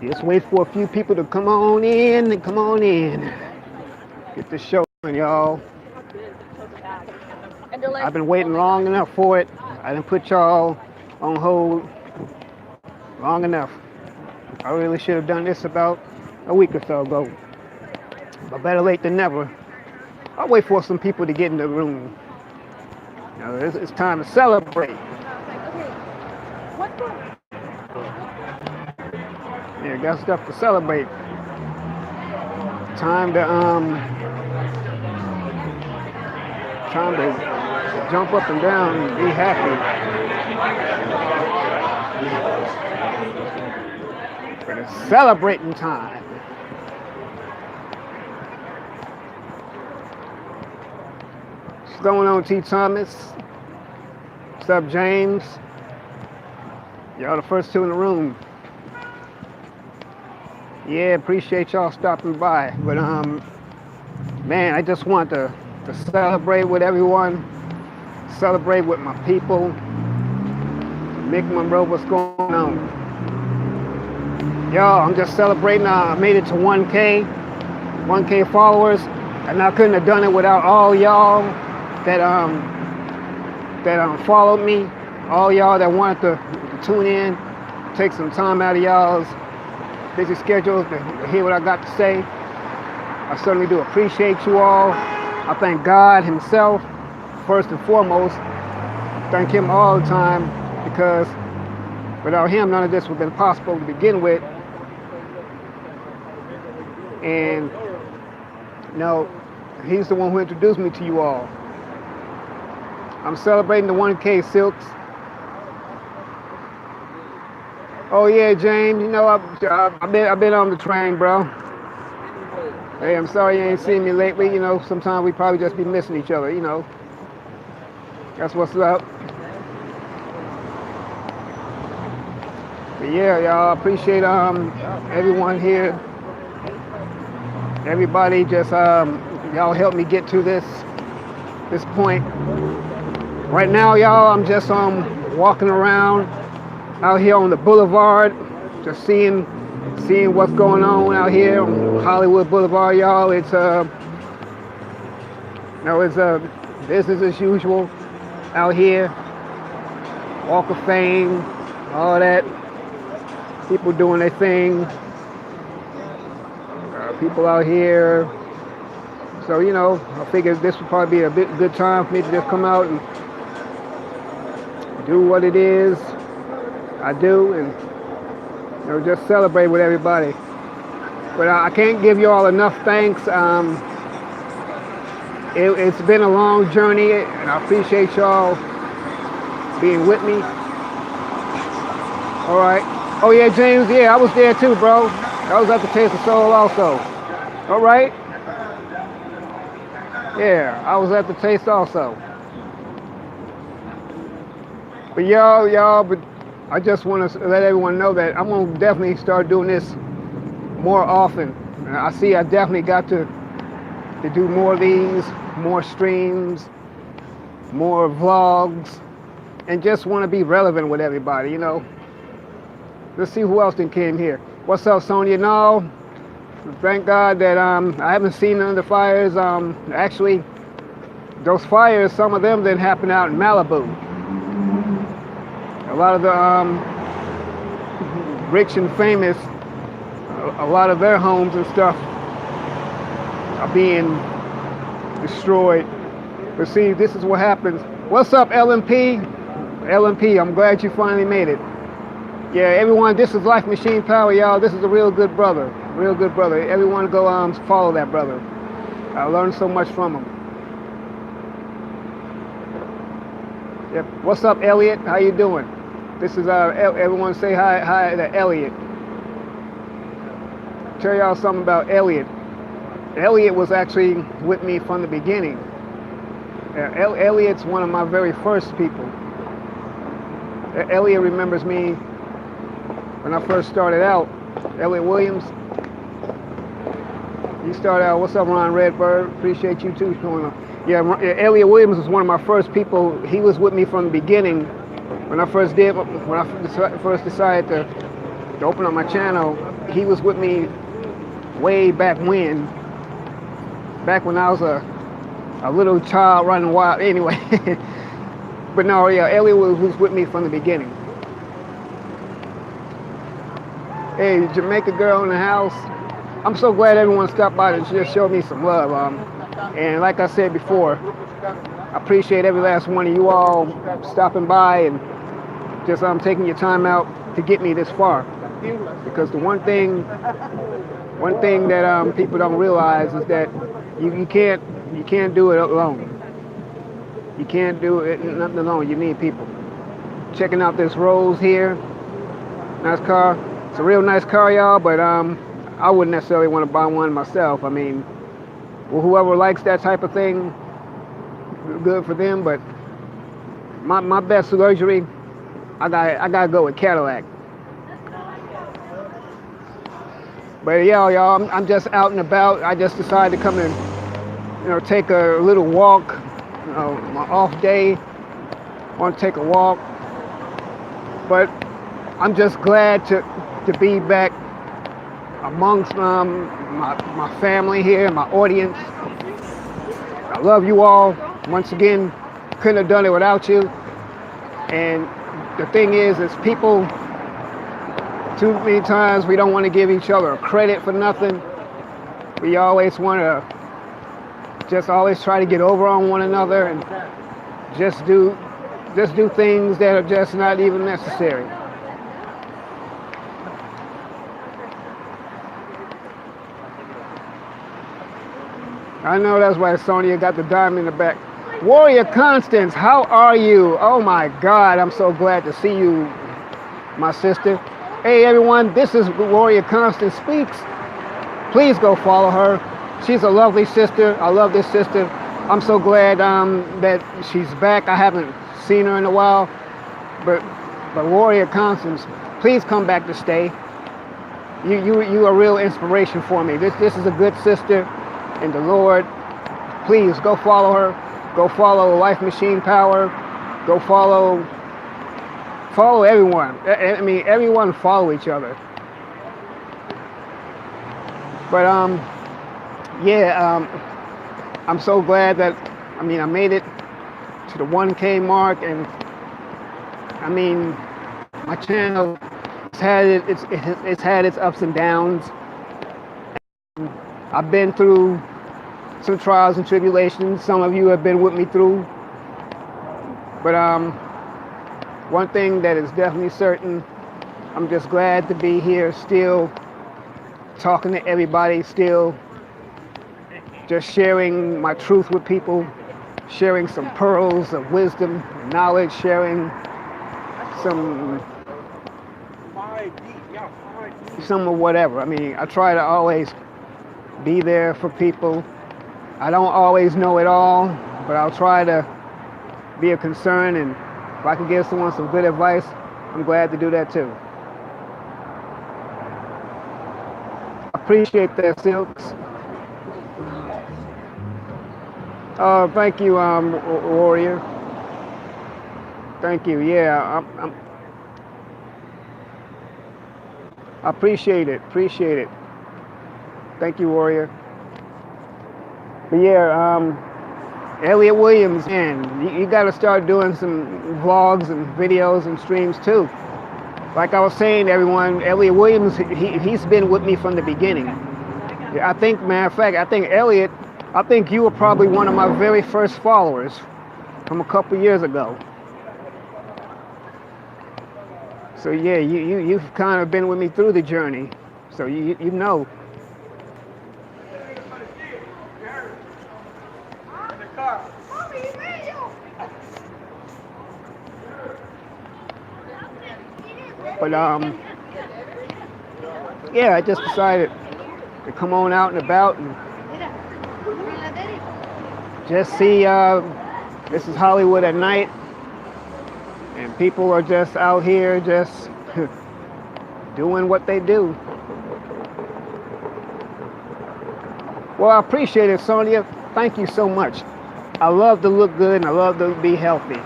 Just wait for a few people to come on in and come on in. Get the show on, y'all. I've been waiting long enough for it. I didn't put y'all on hold long enough. I really should have done this about a week or so ago. But better late than never. I'll wait for some people to get in the room. You know, it's time to celebrate. Yeah, got stuff to celebrate. Time to jump up and down and be happy. But it's celebrating time. What's going on, T. Thomas? What's up, James? Y'all the first two in the room. Yeah, appreciate y'all stopping by. But man, I just want to celebrate with everyone, celebrate with my people, Mick Monroe, what's going on? Y'all, I'm just celebrating. I made it to 1K followers, and I couldn't have done it without all y'all that followed me, all y'all that wanted to tune in, take some time out of y'all's busy schedules to hear what I got to say. I certainly do appreciate you all. I thank God himself, first and foremost. Thank him all the time, because without him, none of this would have been possible to begin with. And, you know, he's the one who introduced me to you all. I'm celebrating the 1K, Silks. Oh yeah, James. You know, I've been on the train, bro. Hey, I'm sorry you ain't seen me lately. You know, sometimes we probably just be missing each other. You know, that's what's up. But yeah, y'all, appreciate everyone here. Everybody just y'all helped me get to this point. Right now, y'all, I'm just walking around out here on the boulevard, just seeing what's going on out here on Hollywood Boulevard, y'all. It's business as usual out here. Walk of Fame, all that. People doing their thing. People out here. So, you know, I figured this would probably be a good time for me to just come out and do what it is I do, and you know, just celebrate with everybody. But I can't give you all enough thanks. It's been a long journey, and I appreciate y'all being with me. All right. Oh yeah, James. Yeah, I was there too, bro. I was at the Taste of Soul also. All right. Yeah, I was at the Taste also. But but I just want to let everyone know that I'm going to definitely start doing this more often. I see I definitely got to do more of these, more streams, more vlogs, and just want to be relevant with everybody, you know. Let's see who else came here. What's up, Sonia? No, thank God that I haven't seen none of the fires. Actually, those fires, some of them didn't happen out in Malibu. A lot of the rich and famous, a lot of their homes and stuff are being destroyed. But see, this is what happens. What's up, LMP? LMP, I'm glad you finally made it. Yeah, everyone, this is Life Machine Power, y'all. This is a real good brother. Real good brother. Everyone go follow that brother. I learned so much from him. Yep. What's up, Elliot? How you doing? This is everyone say hi to Elliot. Tell y'all something about Elliot. Elliot was actually with me from the beginning. Elliot's one of my very first people. Elliot remembers me when I first started out. Elliot Williams. You started out. What's up, Ron Redbird? Appreciate you too. Yeah, Elliot Williams was one of my first people. He was with me from the beginning. When I first decided to open up my channel, he was with me way back when I was a little child running wild. Anyway, but no, yeah, Elliot was with me from the beginning. Hey, Jamaica girl in the house. I'm so glad everyone stopped by to just show me some love. And like I said before, I appreciate every last one of you all stopping by and just taking your time out to get me this far. Because the one thing that people don't realize is that you can't do it alone. You can't do it nothing alone. You need people. Checking out this Rolls here, nice car. It's a real nice car, y'all. But I wouldn't necessarily want to buy one myself. I mean, well, whoever likes that type of thing, good for them. But my best luxury, I gotta go with Cadillac. But yeah, y'all, I'm just out and about. I just decided to come and take a little walk. My off day, want to take a walk. But I'm just glad to be back amongst my family here, my audience. I love you all. Once again, couldn't have done it without you. And the thing is people, too many times we don't want to give each other credit for nothing. We always want to just always try to get over on one another and just do things that are just not even necessary. I know that's why Sonia got the diamond in the back. Warrior Constance, how are you? Oh my God, I'm so glad to see you, my sister. Hey everyone, this is Warrior Constance Speaks. Please go follow her. She's a lovely sister. I love this sister. I'm so glad that she's back. I haven't seen her in a while. But Warrior Constance, please come back to stay. You are a real inspiration for me. This is a good sister in the Lord. Please go follow her. Go follow Life Machine Power. Go follow everyone. I mean, everyone follow each other. But I'm so glad that I made it to the 1K mark, and I mean, my channel it's had its ups and downs. I've been through some trials and tribulations. Some of you have been with me through. But one thing that is definitely certain, I'm just glad to be here still talking to everybody, still just sharing my truth with people, sharing some pearls of wisdom, knowledge, sharing some of whatever. I mean, I try to always be there for people. I don't always know it all, but I'll try to be a concern, and if I can give someone some good advice, I'm glad to do that too. I appreciate that, Silks. Thank you, Warrior. Thank you. Yeah, I appreciate it. Appreciate it. Thank you, Warrior. But yeah, Elliot Williams, man, you got to start doing some vlogs and videos and streams too. Like I was saying to everyone, Elliot Williams, he's been with me from the beginning. I think, matter of fact, Elliot, I think you were probably one of my very first followers from a couple years ago. So yeah, you've kind of been with me through the journey, so you know. But yeah, I just decided to come on out and about and just see. This is Hollywood at night, and people are just out here just doing what they do. Well, I appreciate it, Sonia. Thank you so much. I love to look good and I love to be healthy.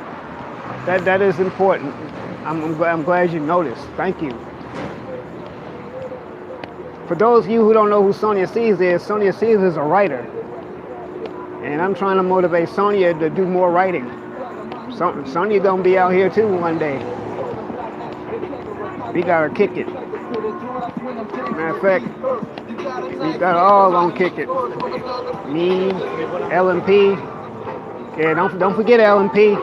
That is important. I'm glad you noticed. Thank you. For those of you who don't know who Sonia Caesar is a writer. And I'm trying to motivate Sonia to do more writing. Sonia gonna be out here too one day. We gotta kick it. Matter of fact, we got all gonna kick it. Me, LMP. Yeah, don't forget LMP.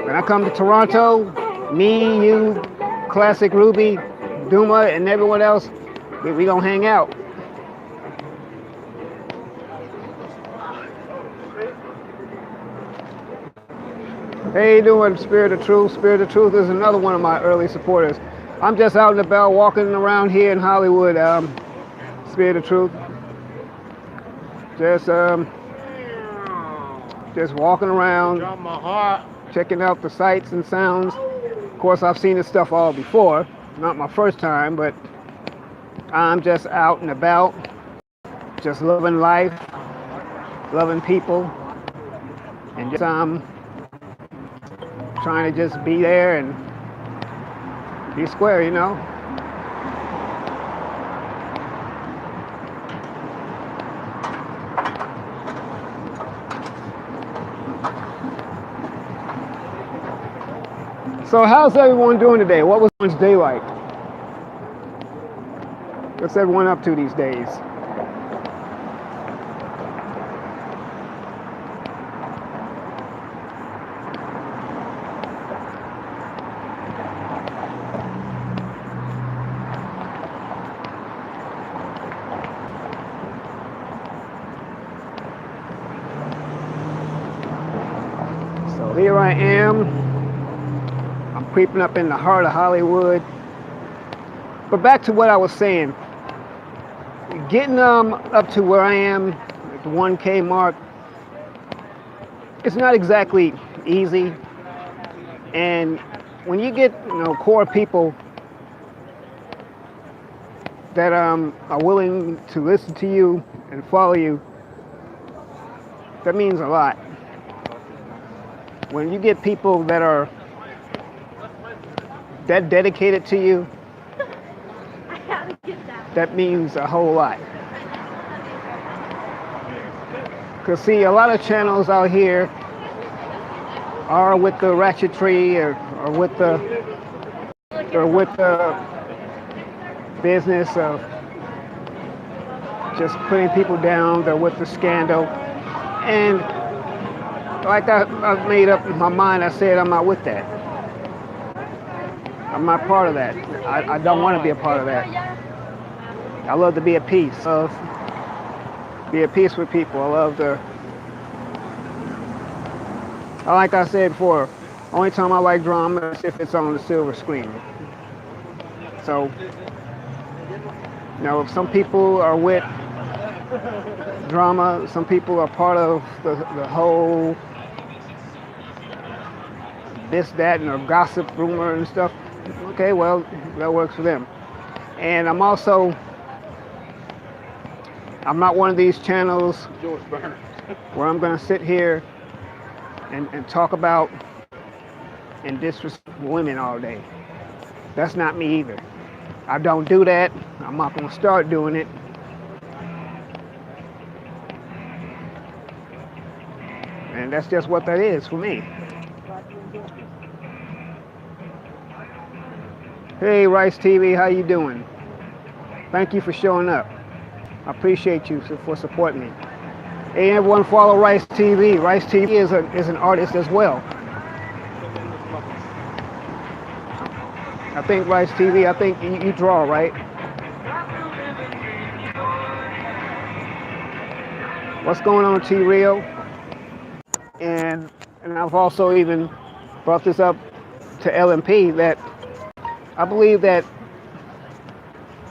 When I come to Toronto, me, you, Classic Ruby, Duma, and everyone else, we gonna hang out. Hey, you doing, Spirit of Truth? Spirit of Truth is another one of my early supporters. I'm just out and about walking around here in Hollywood, Spirit of Truth. Just walking around, checking out the sights and sounds. Of course, I've seen this stuff all before. Not my first time, but I'm just out and about, just loving life, loving people, and just trying to just be there and be square, you know. So how's everyone doing today? What was everyone's day like? What's everyone up to these days? So here I am. I'm creeping up in the heart of Hollywood. But back to what I was saying. Getting up to where I am, at the 1K mark, it's not exactly easy. And when you get, core people that are willing to listen to you and follow you, that means a lot. When you get people that are that dedicated to you, that means a whole lot. Because see, a lot of channels out here are with the ratchetry or with the business of just putting people down. They're with the scandal. And like I've made up in my mind, I said I'm not with that. I'm not part of that. I don't want to be a part of that. I love to be at peace. Be at peace with people. I love to. Like I said before, only time I like drama is if it's on the silver screen. So, if some people are with drama, some people are part of the whole this, that, and gossip, rumor, and stuff. Okay, well, that works for them. And I'm not one of these channels where I'm going to sit here and talk about and disrespect women all day. That's not me either. I don't do that. I'm not going to start doing it. And that's just what that is for me. Hey, Rice TV, how you doing? Thank you for showing up. I appreciate you for supporting me. Hey, everyone follow Rice TV. Rice TV is an artist as well. I think Rice TV, you draw, right? What's going on, T-Rio? And I've also even brought this up to LMP that I believe that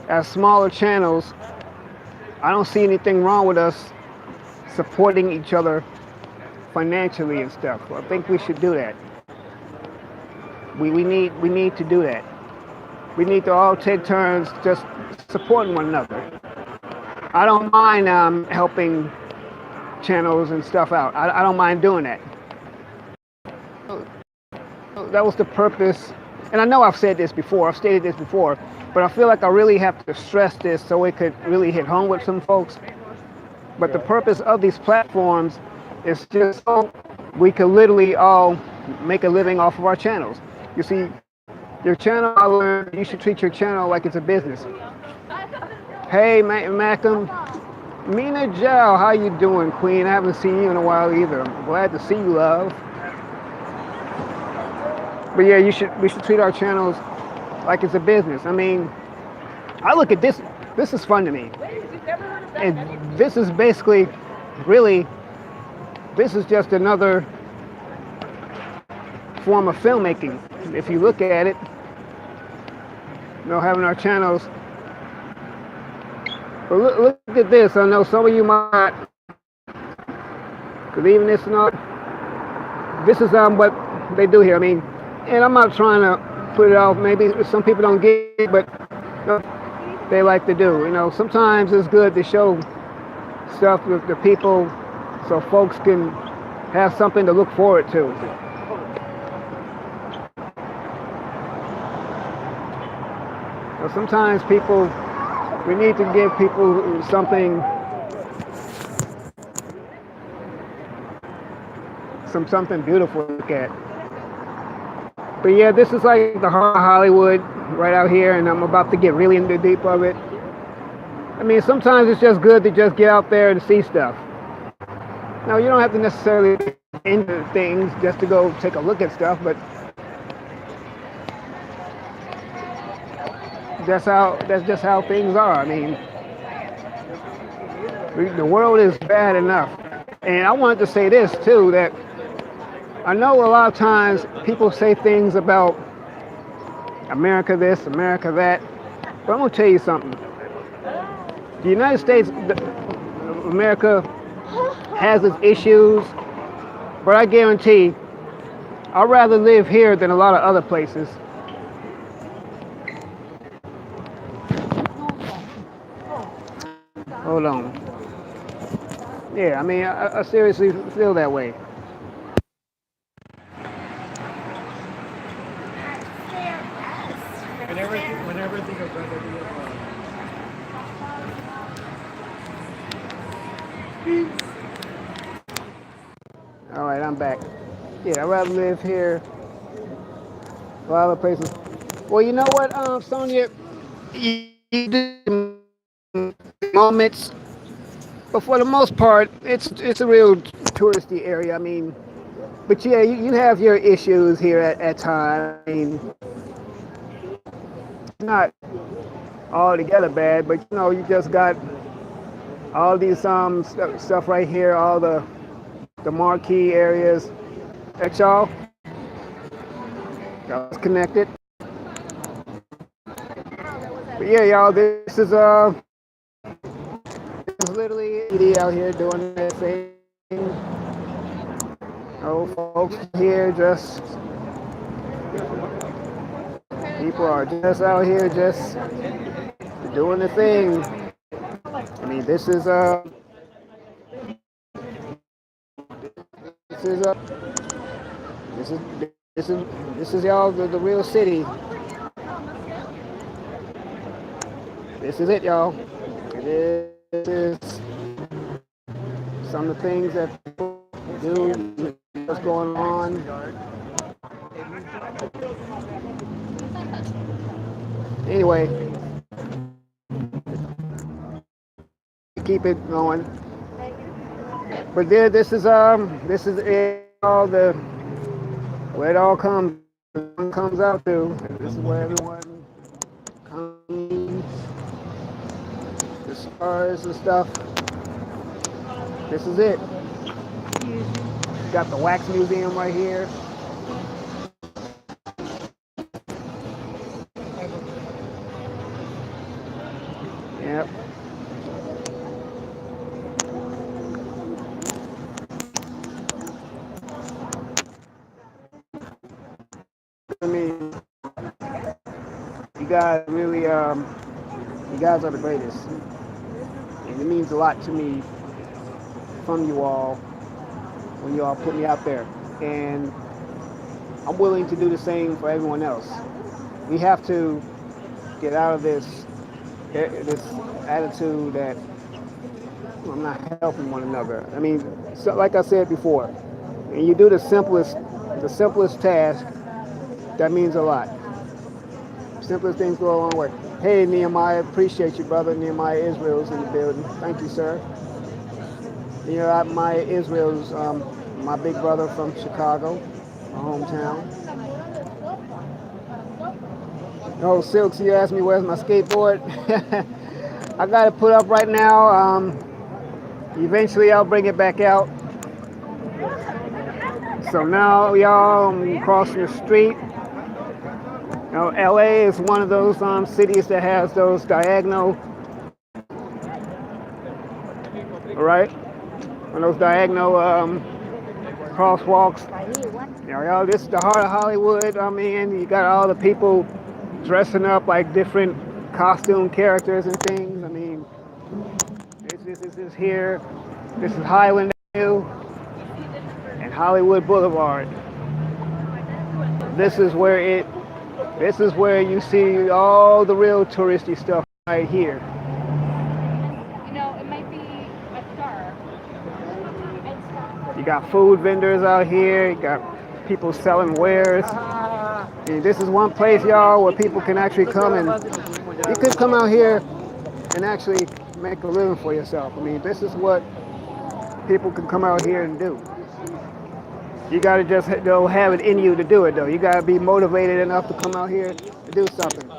as smaller channels, I don't see anything wrong with us supporting each other financially and stuff. I think we should do that. We need to do that. We need to all take turns just supporting one another. I don't mind helping channels and stuff out. I don't mind doing that. That was the purpose. And I know I've said this before. I've stated this before. But I feel like I really have to stress this so it could really hit home with some folks. But the purpose of these platforms is just so we could literally all make a living off of our channels. You see, your channel, I learned you should treat your channel like it's a business. Hey, Macam, Mina Jow, how you doing, Queen? I haven't seen you in a while either. I'm glad to see you, love. But yeah, we should treat our channels like it's a business. I mean, I look at this. This is fun to me, and this is basically, really, this is just another form of filmmaking. If you look at it, having our channels. But look at this. I know some of you might, because even this, this is what they do here. I mean, and I'm not trying to put it off. Maybe some people don't get it, but they like to do. Sometimes it's good to show stuff with the people so folks can have something to look forward to. So sometimes we need to give people something, something beautiful to look at. But yeah, this is like the heart of Hollywood right out here, and I'm about to get really into the deep of it. I mean, sometimes it's just good to just get out there and see stuff. Now, you don't have to necessarily get into things just to go take a look at stuff, but that's just how things are. I mean, the world is bad enough. And I wanted to say this too, that I know a lot of times people say things about America this, America that, but I'm going to tell you something. The United States, America has its issues, but I guarantee I'd rather live here than a lot of other places. Hold on. Yeah, I mean, I seriously feel that way. Whenever I think of brother, All right, I'm back. Yeah, I'd rather live here. A lot of places. Well, you know what, Sonia? You do moments, but for the most part, it's a real touristy area. I mean, but yeah, you have your issues here at times. I mean, not altogether bad, but you just got all these stuff right here, all the marquee areas. That y'all connected. But yeah, y'all, this is literally out here doing their thing. Oh, folks here people are just out here just doing the thing. I mean, this is this is y'all the real city. This is it, y'all. This is some of the things that people do. What's going on? Anyway, keep it going. But there, this is it, all the where it all comes out to. This is where everyone comes. The stars and stuff. This is it. Got the wax museum right here. Yep. I mean, you guys really, you guys are the greatest, and it means a lot to me from you all when you all put me out there, and I'm willing to do the same for everyone else. We have to get out of this attitude that I'm not helping one another. I mean, so, like I said before, and you do the simplest task, that means a lot. Simplest things go a long way. Hey, Nehemiah, appreciate you, brother. Nehemiah Israel's in the building. Thank you, sir. Nehemiah Israel's my big brother from Chicago, my hometown. Oh, Silks, you asked me where's my skateboard. I got it put up right now. Eventually, I'll bring it back out. So now, y'all, I'm crossing the street. LA is one of those cities that has those diagonal, right? One of those diagonal crosswalks. Y'all, this is the heart of Hollywood. I mean, you got all the people dressing up like different costume characters and things. I mean, this is here. This is Highland Avenue and Hollywood Boulevard. This is where it. This is where you see all the real touristy stuff right here. It might be a star. You got food vendors out here. You got people selling wares. And this is one place, y'all, where people can actually come and you could come out here and actually make a living for yourself. I mean, this is what people can come out here and do. You gotta just have it in you to do it, though. You gotta be motivated enough to come out here to do something.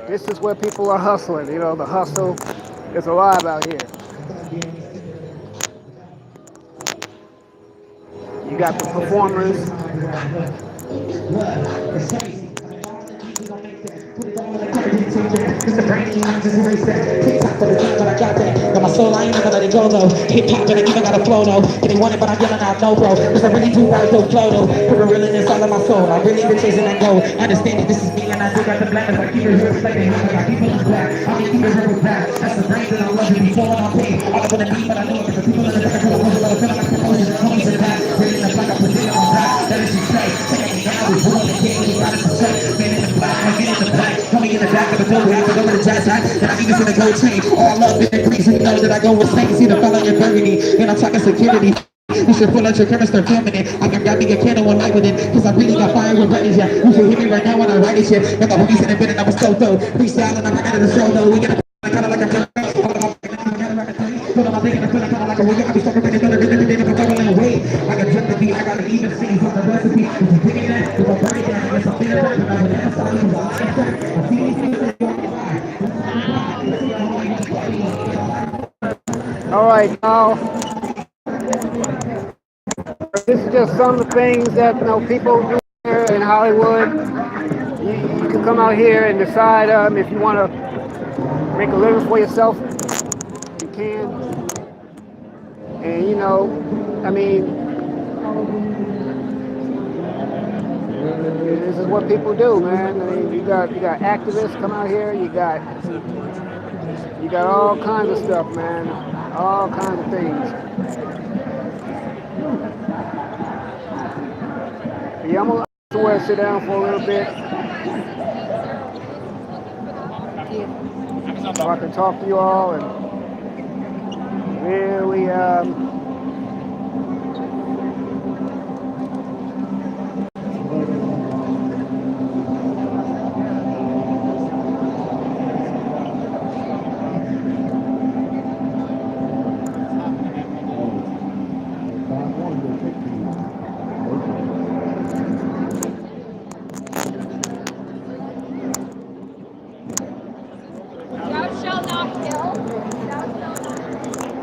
This is where people are hustling. The hustle is alive out here. You got the performers. Mr. Brady, I just erase that. TikTok for the time, but I got that. Got my soul, I ain't never let it go though. Hip hop, and I even got a flow though. They want it, but I'm yelling out no, bro. Cause I really do got a dope flow though. Put a realness all in my soul. I really been chasing that goal. Understand that this is me, and I do got the black. Like keep it real slating. I keep it black. I mean, keep it real black. That's the brain that I love it before I'm paid. All I wanna be, but I know it. Cause the people in the back of the world, I feel like promotion. Homies in the back. Bringing the black, I put it on back. That is you say. Taking me down, we rule the game. We got it to say. Man in the black, I get in the black. Coming in the back of the door, we have to go with the jazz hat. And I even for the gold chain. All love in the grease, and you know that I go with snakes. See the fella in burgundy, and I'm talking security. You should pull out your camera, start filming it. I can grab me a candle one light with it, cause I really got fire with buttons, yeah. You should hear me right now when I write it, shit. Got the homies in the bed and I was so dope. Freestyle and I'm out of the show, though. We get a kinda like a girl. Put on my thing and I feel like a warrior. I be stuck up in another rhythm and then if I'm going away. I got drip the beat, I got an even sing from the recipe. If you dig it that, if I burn it down, if I'm feeling it, if I'm an ass, I'll use a light track. I see these things that go on. All right, y'all. This is just some of the things that people do here in Hollywood. You can come out here and decide if you want to make a living for yourself. You can, and I mean, this is what people do, man. I mean, you got activists come out here. You got all kinds of stuff, man. All kinds of things. Yeah, I'm gonna somewhere sit down for a little bit so I can talk to you all and really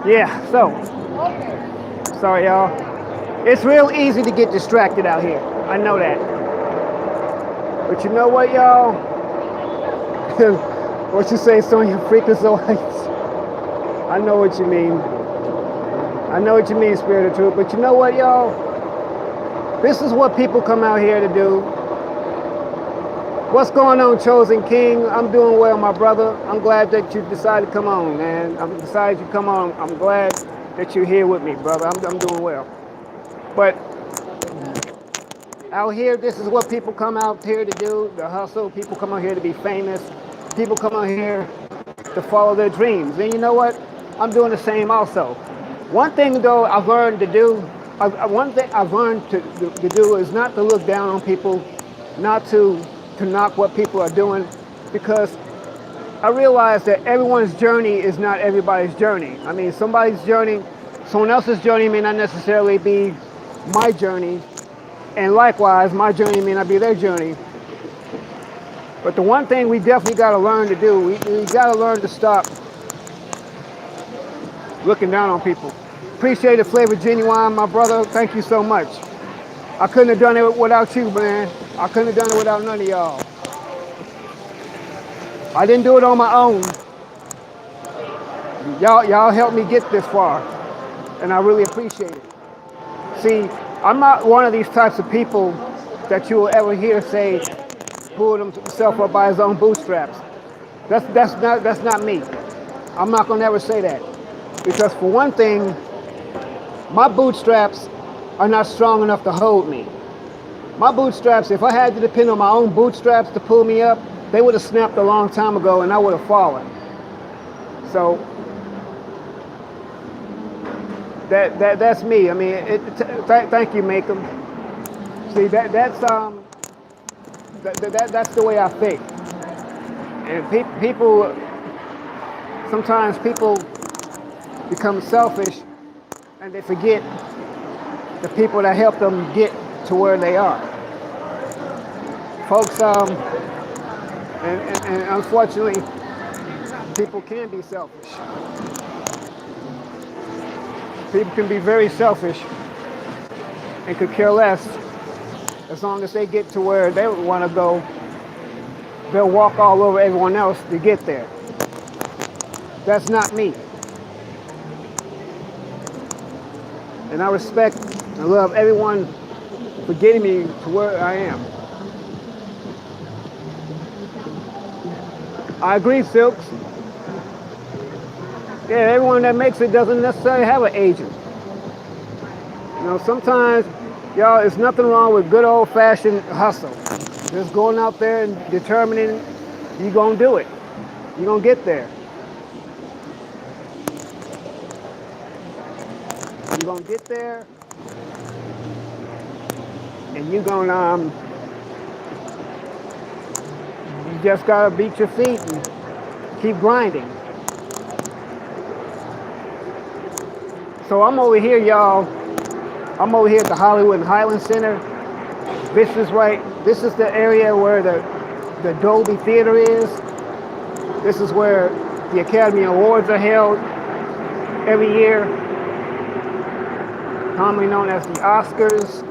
yeah, so sorry y'all. It's real easy to get distracted out here. I know that. But you know what, y'all? What you say, Sonya Freakazoids? I know what you mean. I know what you mean, Spirit of Truth. But you know what, y'all? This is what people come out here to do. What's going on, Chosen King? I'm doing well, my brother. I'm glad that you decided to come on, man. I'm decided you come on. I'm glad that you're here with me, brother. I'm doing well. But out here, this is what people come out here to do, the hustle. People come out here to be famous. people come out here to follow their dreams. And you know what? I'm doing the same also. One thing though I've learned to do, one thing I've learned to do is not to look down on people, not to knock what people are doing, because I realize that everyone's journey is not everybody's journey. I mean, someone else's journey may not necessarily be my journey, and likewise, my journey may not be their journey. But the one thing we definitely got to learn to do, we got to learn to stop looking down on people. Appreciate it, Flavor Genuine, my brother. Thank you so much. I couldn't have done it without you, man. I couldn't have done it without none of y'all. I didn't do it on my own. Y'all helped me get this far, and I really appreciate it. See, I'm not one of these types of people that you will ever hear say, pull himself up by his own bootstraps. That's not me. I'm not gonna ever say that, because for one thing, my bootstraps are not strong enough to hold me. My bootstraps, if I had to depend on my own bootstraps to pull me up, they would have snapped a long time ago and I would have fallen. So that's me. I mean, thank you, Macom. See, that's the way I think. And people, sometimes people become selfish and they forget the people that help them get to where they are. Folks, and unfortunately, people can be selfish. People can be very selfish and could care less. As long as they get to where they want to go, they'll walk all over everyone else to get there. That's not me. And I respect and love everyone for getting me to where I am. I agree, Silks. Yeah, everyone that makes it doesn't necessarily have an agent. You know, sometimes, y'all, there's nothing wrong with good old-fashioned hustle. Just going out there and determining you're gonna do it. You're gonna get there. You're gonna get there, and you're gonna, you just gotta beat your feet and keep grinding. So I'm over here, y'all. I'm over here at the Hollywood and Highland Center. This is the area where the Dolby Theater is. This is where the Academy Awards are held every year, commonly known as the Oscars.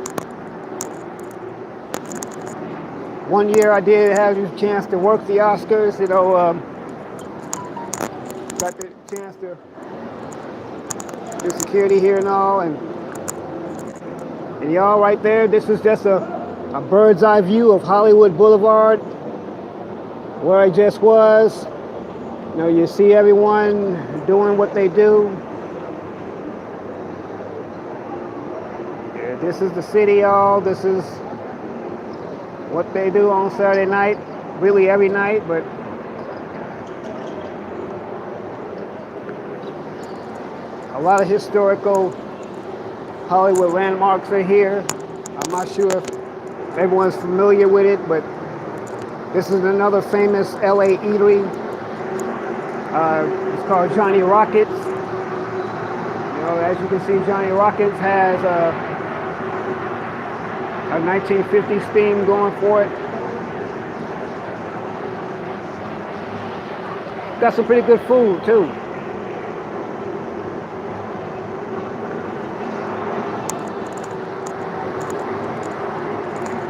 One year I did have the chance to work the Oscars, you know, got the chance to do security here and all, and y'all right there, this is just a bird's eye view of Hollywood Boulevard, where I just was. You know, you see everyone doing what they do. Yeah, this is the city, y'all. This is what they do on Saturday night, really every night, but a lot of historical Hollywood landmarks are here. I'm not sure if everyone's familiar with it, but this is another famous LA eatery. It's called Johnny Rockets. You know, as you can see, Johnny Rockets has a 1950s theme going for it. Got some pretty good food too.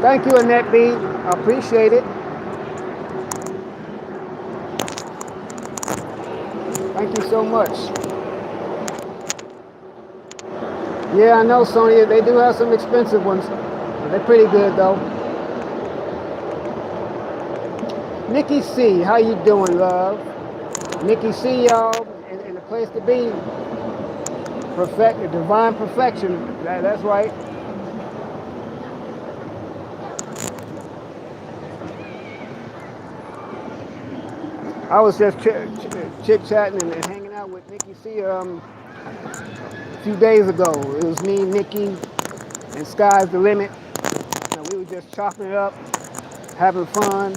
Thank you, Annette B. I appreciate it. Thank you so much. Yeah, I know, Sonya. They do have some expensive ones. But they're pretty good, though. Nikki C, how you doing, love? Nikki C, y'all, in the place to be. Divine perfection. That's right. I was just chit chatting and hanging out with Nikki C a few days ago. It was me, Nikki, and Sky's the Limit. We were just chopping it up, having fun,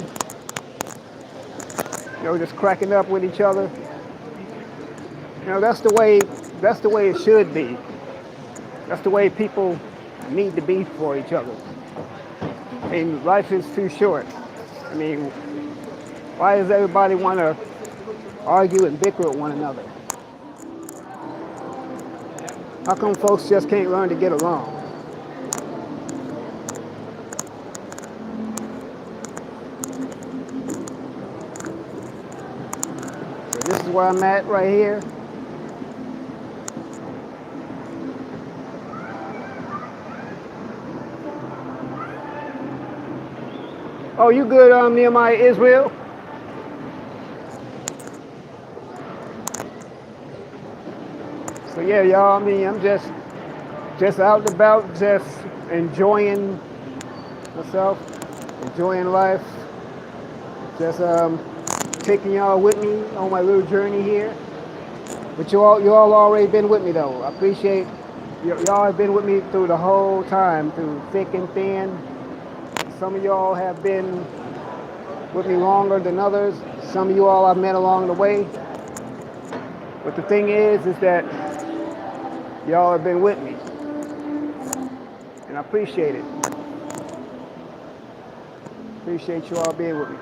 just cracking up with each other. That's the way it should be. That's the way people need to be for each other. I mean, life is too short. I mean, why does everybody want to argue and bicker with one another? How come folks just can't learn to get along? So this is where I'm at right here. Oh, you good, Nehemiah Israel? So yeah, y'all, I mean, I'm just out and about, just enjoying myself, enjoying life, just taking y'all with me on my little journey here. But you all already been with me though. I appreciate y'all have been with me through the whole time, through thick and thin. Some of y'all have been with me longer than others. Some of you all I've met along the way. But the thing is that y'all have been with me. And I appreciate it. Appreciate you all being with me.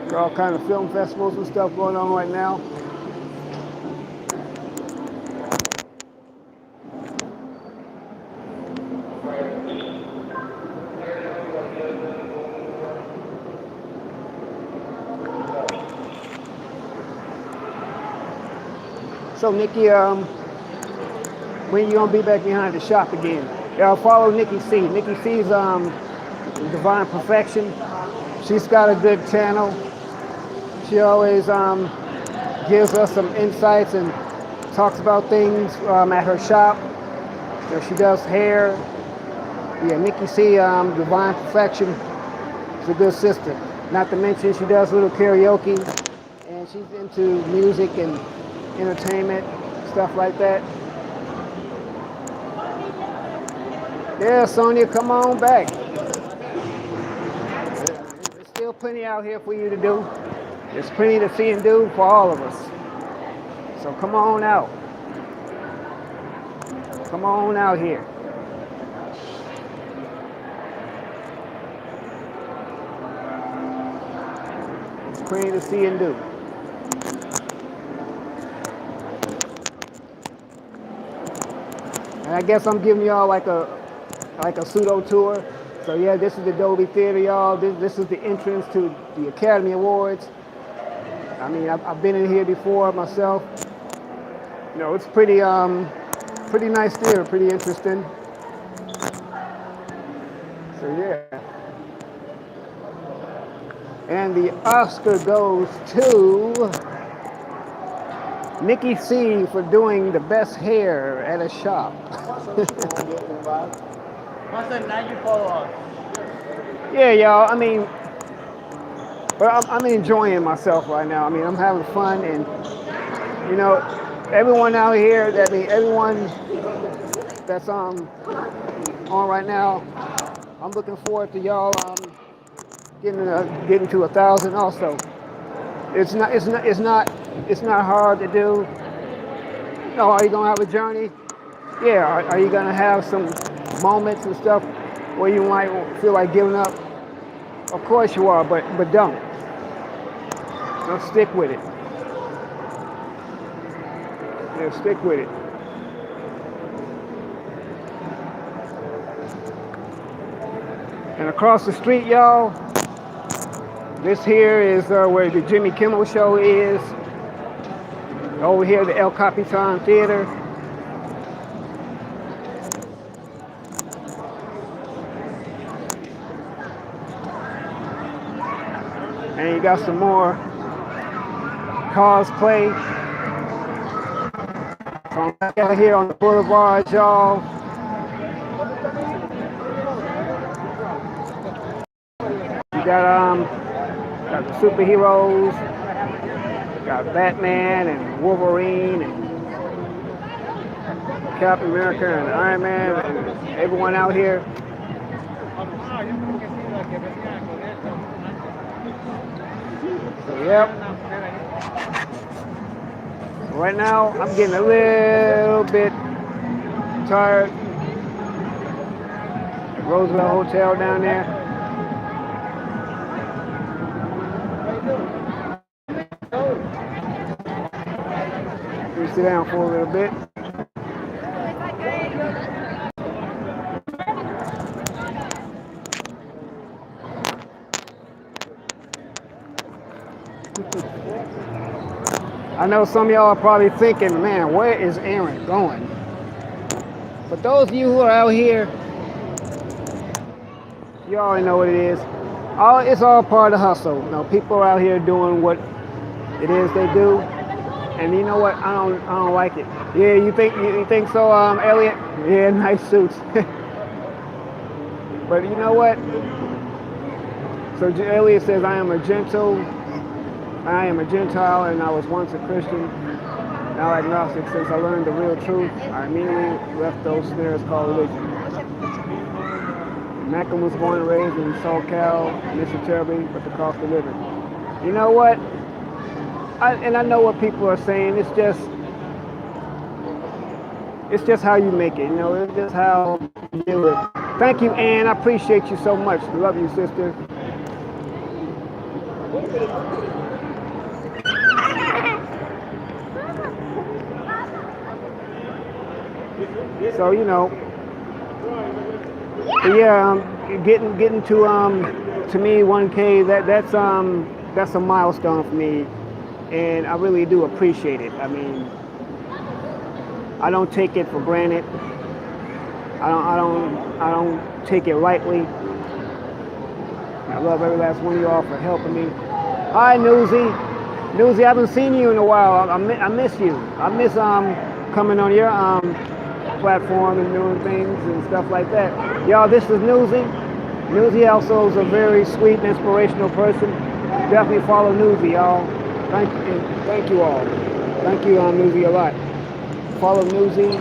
There are all kind of film festivals and stuff going on right now. So Nikki, when you gonna be back behind the shop again? Y'all follow Nikki C. Nikki C's Divine Perfection. She's got a good channel. She always gives us some insights and talks about things at her shop. She does hair. Yeah, Nikki C, Divine Perfection. She's a good sister. Not to mention she does a little karaoke, and she's into music and entertainment, stuff like that. Yeah, Sonia, come on back. There's still plenty out here for you to do. There's plenty to see and do for all of us. So come on out. Come on out here. There's plenty to see and do. And I guess I'm giving y'all like a pseudo tour. So yeah, this is the Dolby Theater, y'all. This is the entrance to the Academy Awards. I mean, I've been in here before myself. It's pretty nice theater, pretty interesting. So yeah. And the Oscar goes to Nikki C for doing the best hair at a shop. Yeah, y'all. I mean, but I'm enjoying myself right now. I mean, I'm having fun, and everyone out here. Everyone that's on right now. I'm looking forward to y'all getting to 1,000 also. It's not hard to do. Are you gonna have a journey? Yeah. Are you gonna have some moments and stuff where you might feel like giving up? Of course you are, but don't. Don't stick with it. Yeah, stick with it. And across the street, y'all, this here is where the Jimmy Kimmel Show is. Over here, the El Capitan Theater. And you got some more cosplay. So I'm back out here on the boulevard, y'all. You got the superheroes. Got Batman and Wolverine and Captain America and Iron Man and everyone out here. So, yep. Right now, I'm getting a little bit tired. Roosevelt Hotel down there. We sit down for a little bit. I know some of y'all are probably thinking, man, where is Aaron going? But those of you who are out here, you already know what it is. It's all part of the hustle. You know, people are out here doing what it is they do, and you know what? I don't like it. Yeah, you think so, Elliot? Yeah, nice suits. But you know what? So Elliot says, I am a Gentile, and I was once a Christian, now agnostic. Since I learned the real truth, I immediately left those snares called religion. Malcolm was born and raised in SoCal, missed it terribly, but the cost of living. You know what? I know what people are saying. It's just how you make it. You know, it's just how you do it. Thank you, Ann. I appreciate you so much. Love you, sister. So you know, yeah, getting to me 1K. That's a milestone for me, and I really do appreciate it. I mean, I don't take it for granted. I don't take it lightly. I love every last one of y'all for helping me. Hi, Newsy. Newsy, I haven't seen you in a while. I miss you. I miss coming on your platform and doing things and stuff like that. Y'all, this is Newsy. Newsy also is a very sweet and inspirational person. Definitely follow Newsy, y'all. Thank you all. Thank you, Newsy, a lot. Follow Newsy.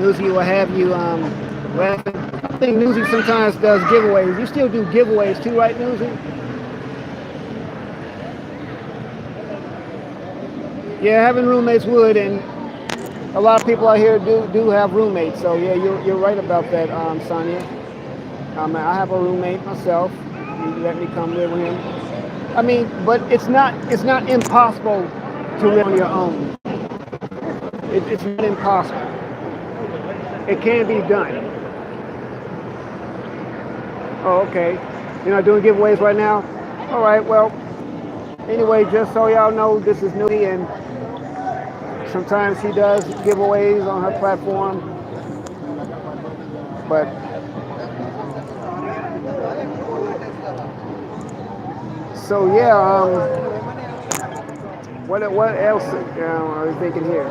Newsy will have you laughing. I think Newsy sometimes does giveaways. You still do giveaways too, right, Newsy? Yeah, having roommates would, and a lot of people out here do have roommates. So yeah, you're right about that, Sonia. I have a roommate myself. He let me come live with him. I mean, but it's not impossible to live on your own. It's not impossible. It can be done. Oh, okay. You're not doing giveaways right now? All right, well, anyway, just so y'all know, this is Nudie, and sometimes she does giveaways on her platform. But so yeah, what else are we thinking here?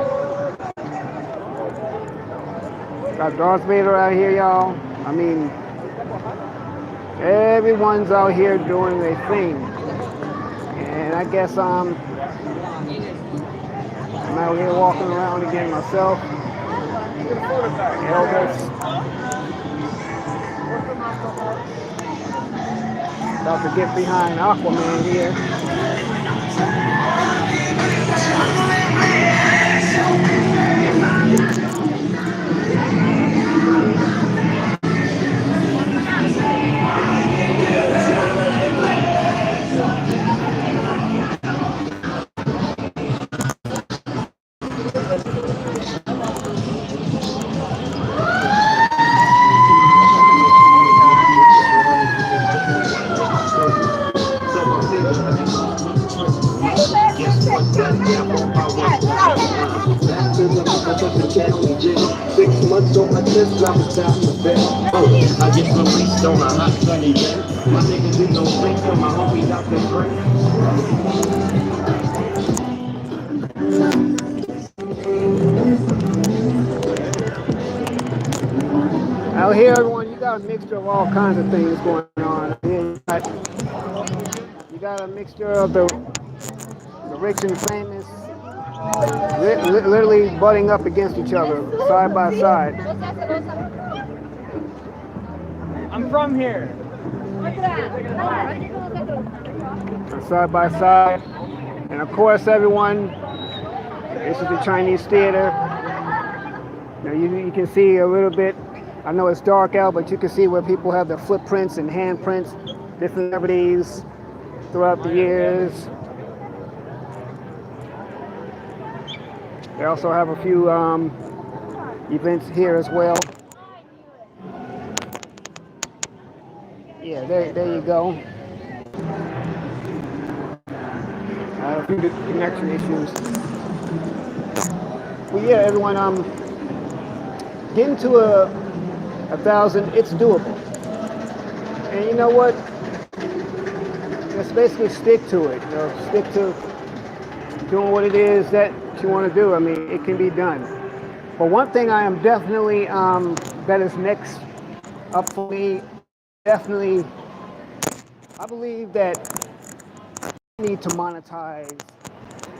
Got Darth Vader out here, y'all. I mean, everyone's out here doing their thing, and I guess I'm out here walking around again myself. Elvis. About to get behind Aquaman here. I get released on a hot sunny day. My niggas did no fake for my homies out the frame. Out here, everyone, you got a mixture of all kinds of things going on. You got a mixture of the rich and famous, literally butting up against each other, side by side. I'm from here. Side by side. And of course, everyone, this is the Chinese theater. Now you can see a little bit, I know it's dark out, but you can see where people have their footprints and handprints, different celebrities throughout the years. They also have a few events here as well. Yeah, there you go. A few connection issues. Well, yeah, everyone, getting to a 1,000, it's doable. And you know what? Just basically stick to it. You know, stick to doing what it is that you want to do. I mean, it can be done. But one thing I am definitely that is next up for me. Definitely, I believe that we need to monetize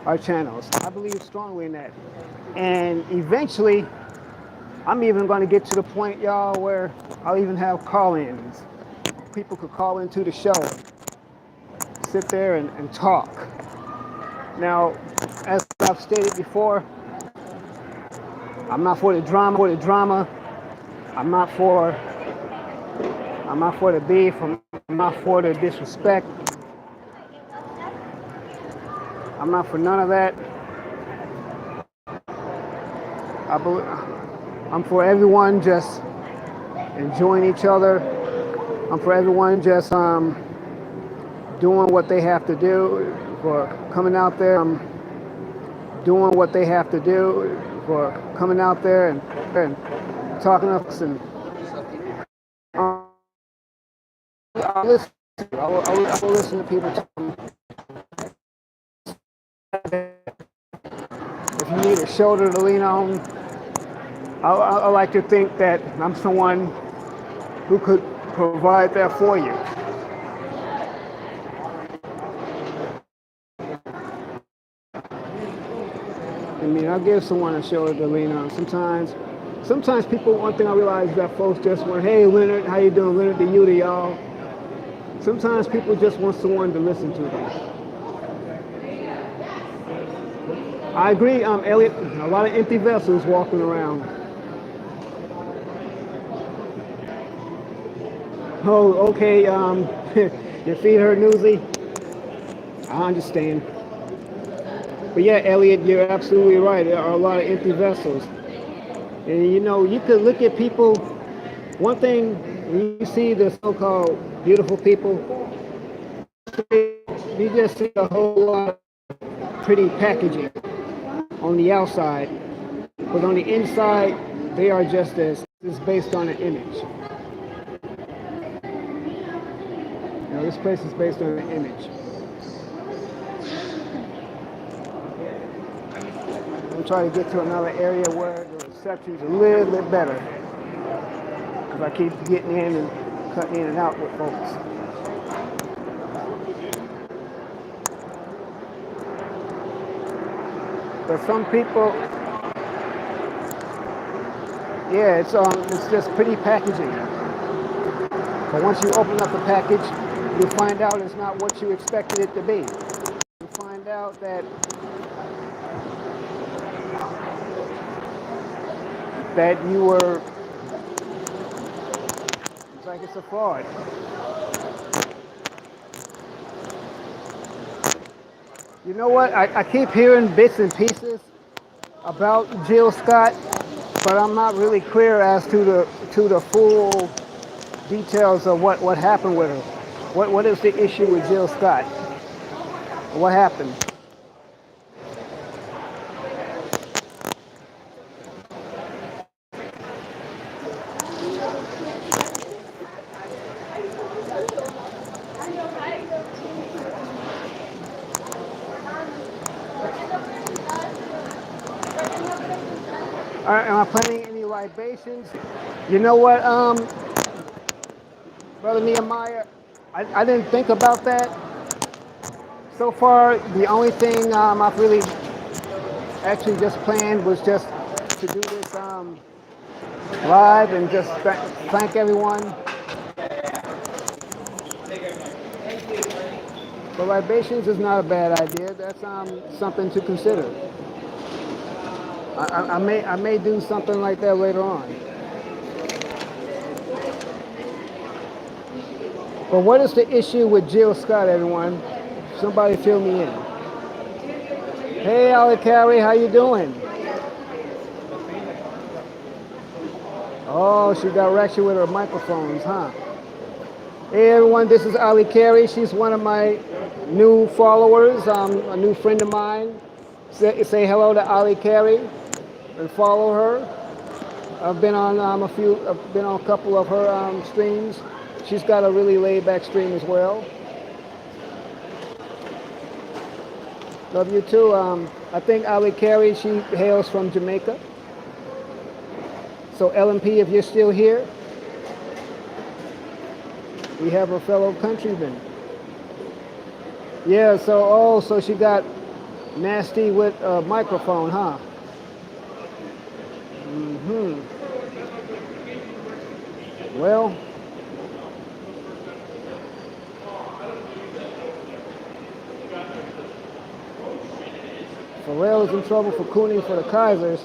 our channels. I believe strongly in that. And eventually, I'm even going to get to the point, y'all, where I'll even have call-ins. People could call into the show, sit there and talk. Now, as I've stated before, I'm not for the drama. I'm not for the beef. I'm not for the disrespect. I'm not for none of that. I'm for everyone just enjoying each other. I'm for everyone just doing what they have to do, for coming out there, doing what they have to do, for coming out there and talking to us. And I'll listen. I will listen to people talk. If you need a shoulder to lean on, I like to think that I'm someone who could provide that for you. I mean, I'll give someone a shoulder to lean on. Sometimes people, one thing I realize is that folks just want, hey, Leonard, how you doing? Leonard to you to y'all. Sometimes people just want someone to listen to them. I agree, Elliot, a lot of empty vessels walking around. Oh, okay, your feet hurt, Newsy? I understand. But yeah, Elliot, you're absolutely right. There are a lot of empty vessels. And you know, you could look at people, one thing, when you see the so-called beautiful people, you just see a whole lot of pretty packaging on the outside. But on the inside, they are just as based on an image. You know, this place is based on an image. I'm trying to get to another area where the reception's a little bit better. Because I keep getting in and cutting in and out with folks. But some people, yeah, it's just pretty packaging. But once you open up the package, you find out it's not what you expected it to be. You find out that you were, it's like it's a fraud. You know what? I keep hearing bits and pieces about Jill Scott, but I'm not really clear as to the full details of what happened with her. What is the issue with Jill Scott? What happened? Am I planning any libations? You know what, Brother Nehemiah, I didn't think about that So far, the only thing I've really actually just planned was just to do this live and just thank everyone. But libations is not a bad idea. That's something to consider. I may do something like that later on. But what is the issue with Jill Scott, everyone? Somebody fill me in. Hey, Ali Carey, how you doing? Oh, she got ratchet with her microphones, huh? Hey, everyone, this is Ali Carey. She's one of my new followers, a new friend of mine. Say hello to Ali Carey and follow her. I've been on I've been on a couple of her streams. She's got a really laid-back stream as well. Love you too. I think Ali Carey, she hails from Jamaica. So LMP, if you're still here, we have a fellow countryman. Yeah, so she got nasty with a microphone, huh? Well, Pharrell is in trouble for cooning for the Kaisers.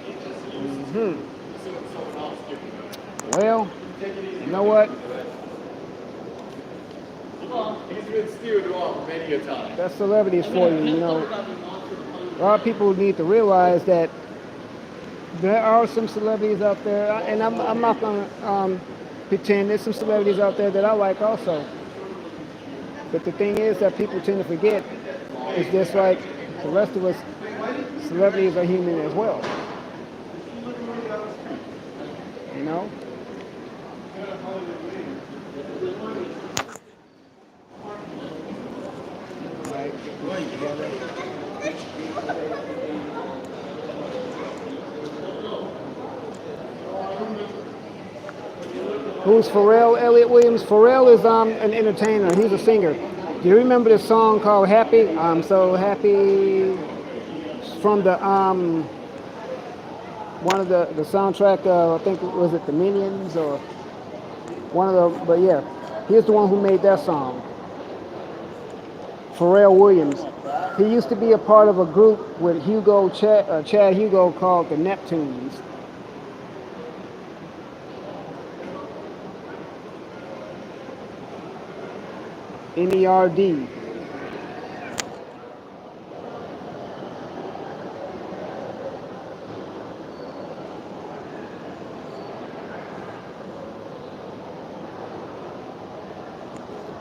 Well, you know what? He's been steered wrong many a time. That's celebrities for you, you know. A lot of people need to realize that there are some celebrities out there, and I'm not going to pretend there's some celebrities out there that I like also. But the thing is that people tend to forget is just like the rest of us, celebrities are human as well. You know? Who's Pharrell Elliott Williams? Pharrell is an entertainer. He's a singer. Do you remember the song called Happy? I'm so happy. From the one of the soundtrack. I think was it the Minions or one of the. But yeah, he's the one who made that song. Pharrell Williams. He used to be a part of a group with Chad Hugo called the Neptunes. NERD.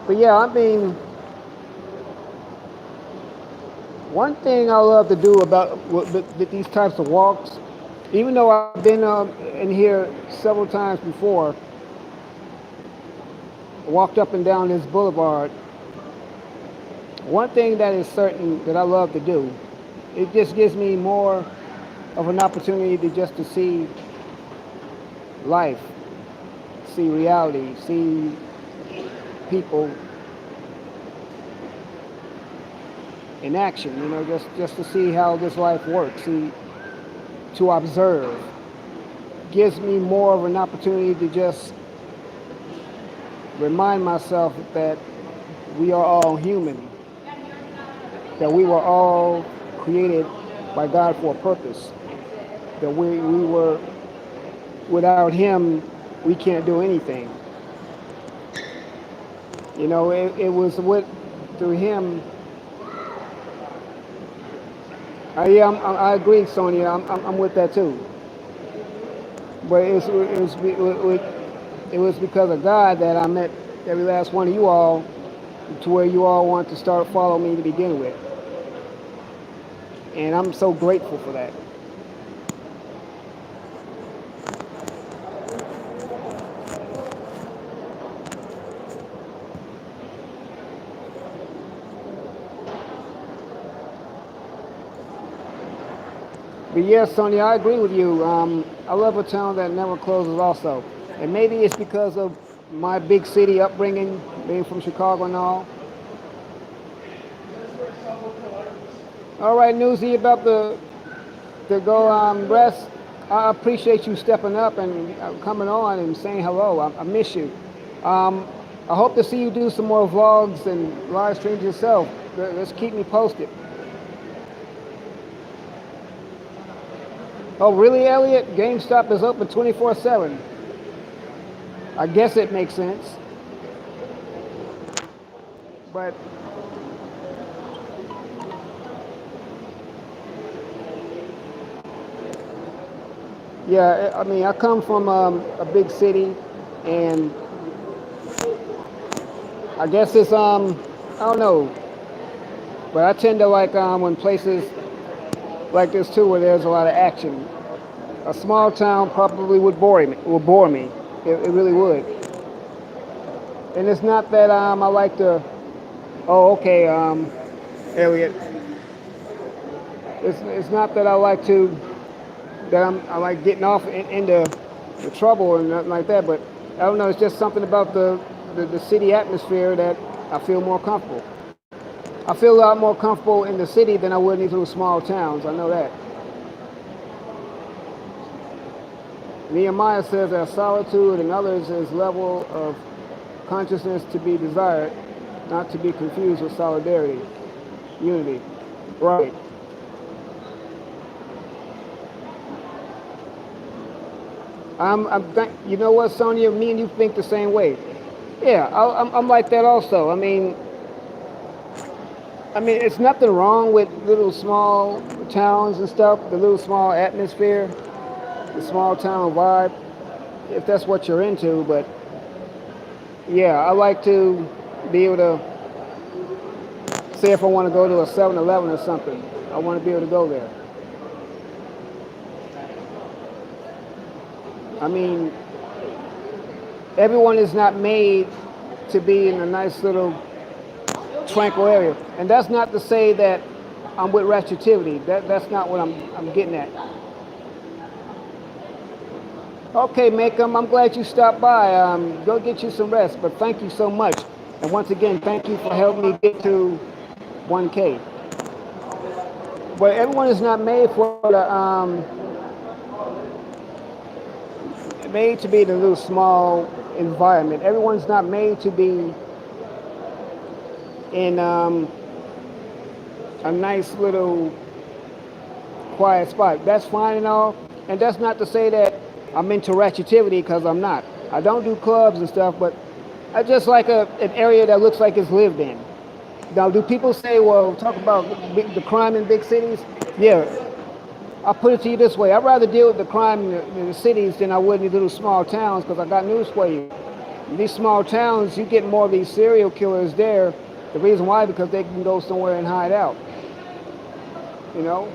But yeah, I mean, one thing I love to do about with these types of walks, even though I've been in here several times before, walked up and down this boulevard, one thing that is certain that I love to do, it just gives me more of an opportunity to see life, see reality, see people in action, you know, just to see how this life works, to observe. Gives me more of an opportunity to just remind myself that we are all human, that we were all created by God for a purpose, that we were, without Him, we can't do anything. You know, it was through Him. I agree, Sonia. I'm with that too. But it was because of God that I met every last one of you all, to where you all want to start following me to begin with. And I'm so grateful for that. But yes, Sonia, I agree with you. I love a town that never closes also. And maybe it's because of my big city upbringing, being from Chicago and all. All right, Newsy, about the go rest. I appreciate you stepping up and coming on and saying hello. I miss you. Um, I hope to see you do some more vlogs and live streams yourself. Let's keep me posted. Oh, really, Elliot? GameStop is open 24/7. I guess it makes sense. But yeah, I mean, I come from a big city, and I guess it's I don't know, but I tend to like when places like this too, where there's a lot of action. A small town probably would bore me. Would bore me. It really would. And it's not that I like to. Oh, okay, Elliot. It's not that I like to. That I like getting off into the trouble and nothing like that. But I don't know. It's just something about the city atmosphere that I feel more comfortable. I feel a lot more comfortable in the city than I would in these little small towns. I know that. Nehemiah says that solitude and others is level of consciousness to be desired, not to be confused with solidarity, unity. Right. You know what, Sonia? Me and you think the same way. Yeah, I'm like that also. I mean, it's nothing wrong with little small towns and stuff, the little small atmosphere, the small town vibe, if that's what you're into. But yeah, I like to be able to say if I want to go to a 7-Eleven or something, I want to be able to go there. I mean, everyone is not made to be in a nice little tranquil area. And that's not to say that I'm with Ratchetivity. That's not what I'm getting at. Okay, Macom, I'm glad you stopped by. Go get you some rest, but thank you so much. And once again, thank you for helping me get to 1K. But everyone is not made for the made to be in a little small environment. Everyone's not made to be in a nice little quiet spot. That's fine and all. And that's not to say that I'm into ratchetivity, because I'm not. I don't do clubs and stuff, but I just like an area that looks like it's lived in. Now, do people say, well, talk about the crime in big cities? Yeah. I'll put it to you this way. I'd rather deal with the crime in the cities than I would in these little small towns, because I got news for you. In these small towns, you get more of these serial killers there. The reason why, because they can go somewhere and hide out. You know?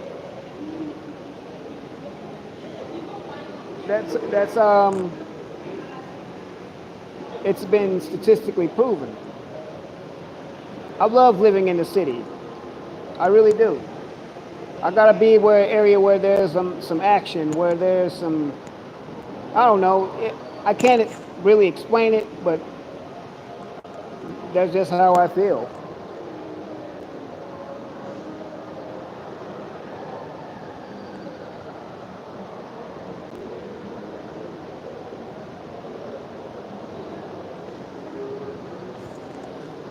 That's it's been statistically proven. I love living in the city. I really do. I gotta be where an area where there's some action, where there's some, I don't know, I can't really explain it, but that's just how I feel.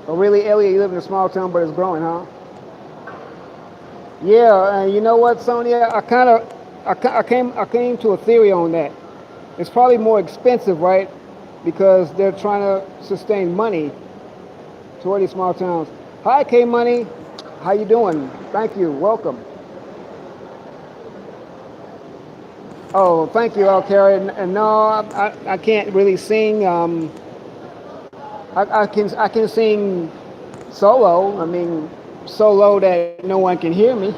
But really, Elliot, you live in a small town, but it's growing, huh? Yeah, and you know what, Sonia? I came to a theory on that. It's probably more expensive, right? Because they're trying to sustain money toward these small towns. Hi, K Money. How you doing? Thank you. Welcome. Oh, thank you, Al-Carrie. And no, I can't really sing. I can sing solo. I mean, so low that no one can hear me.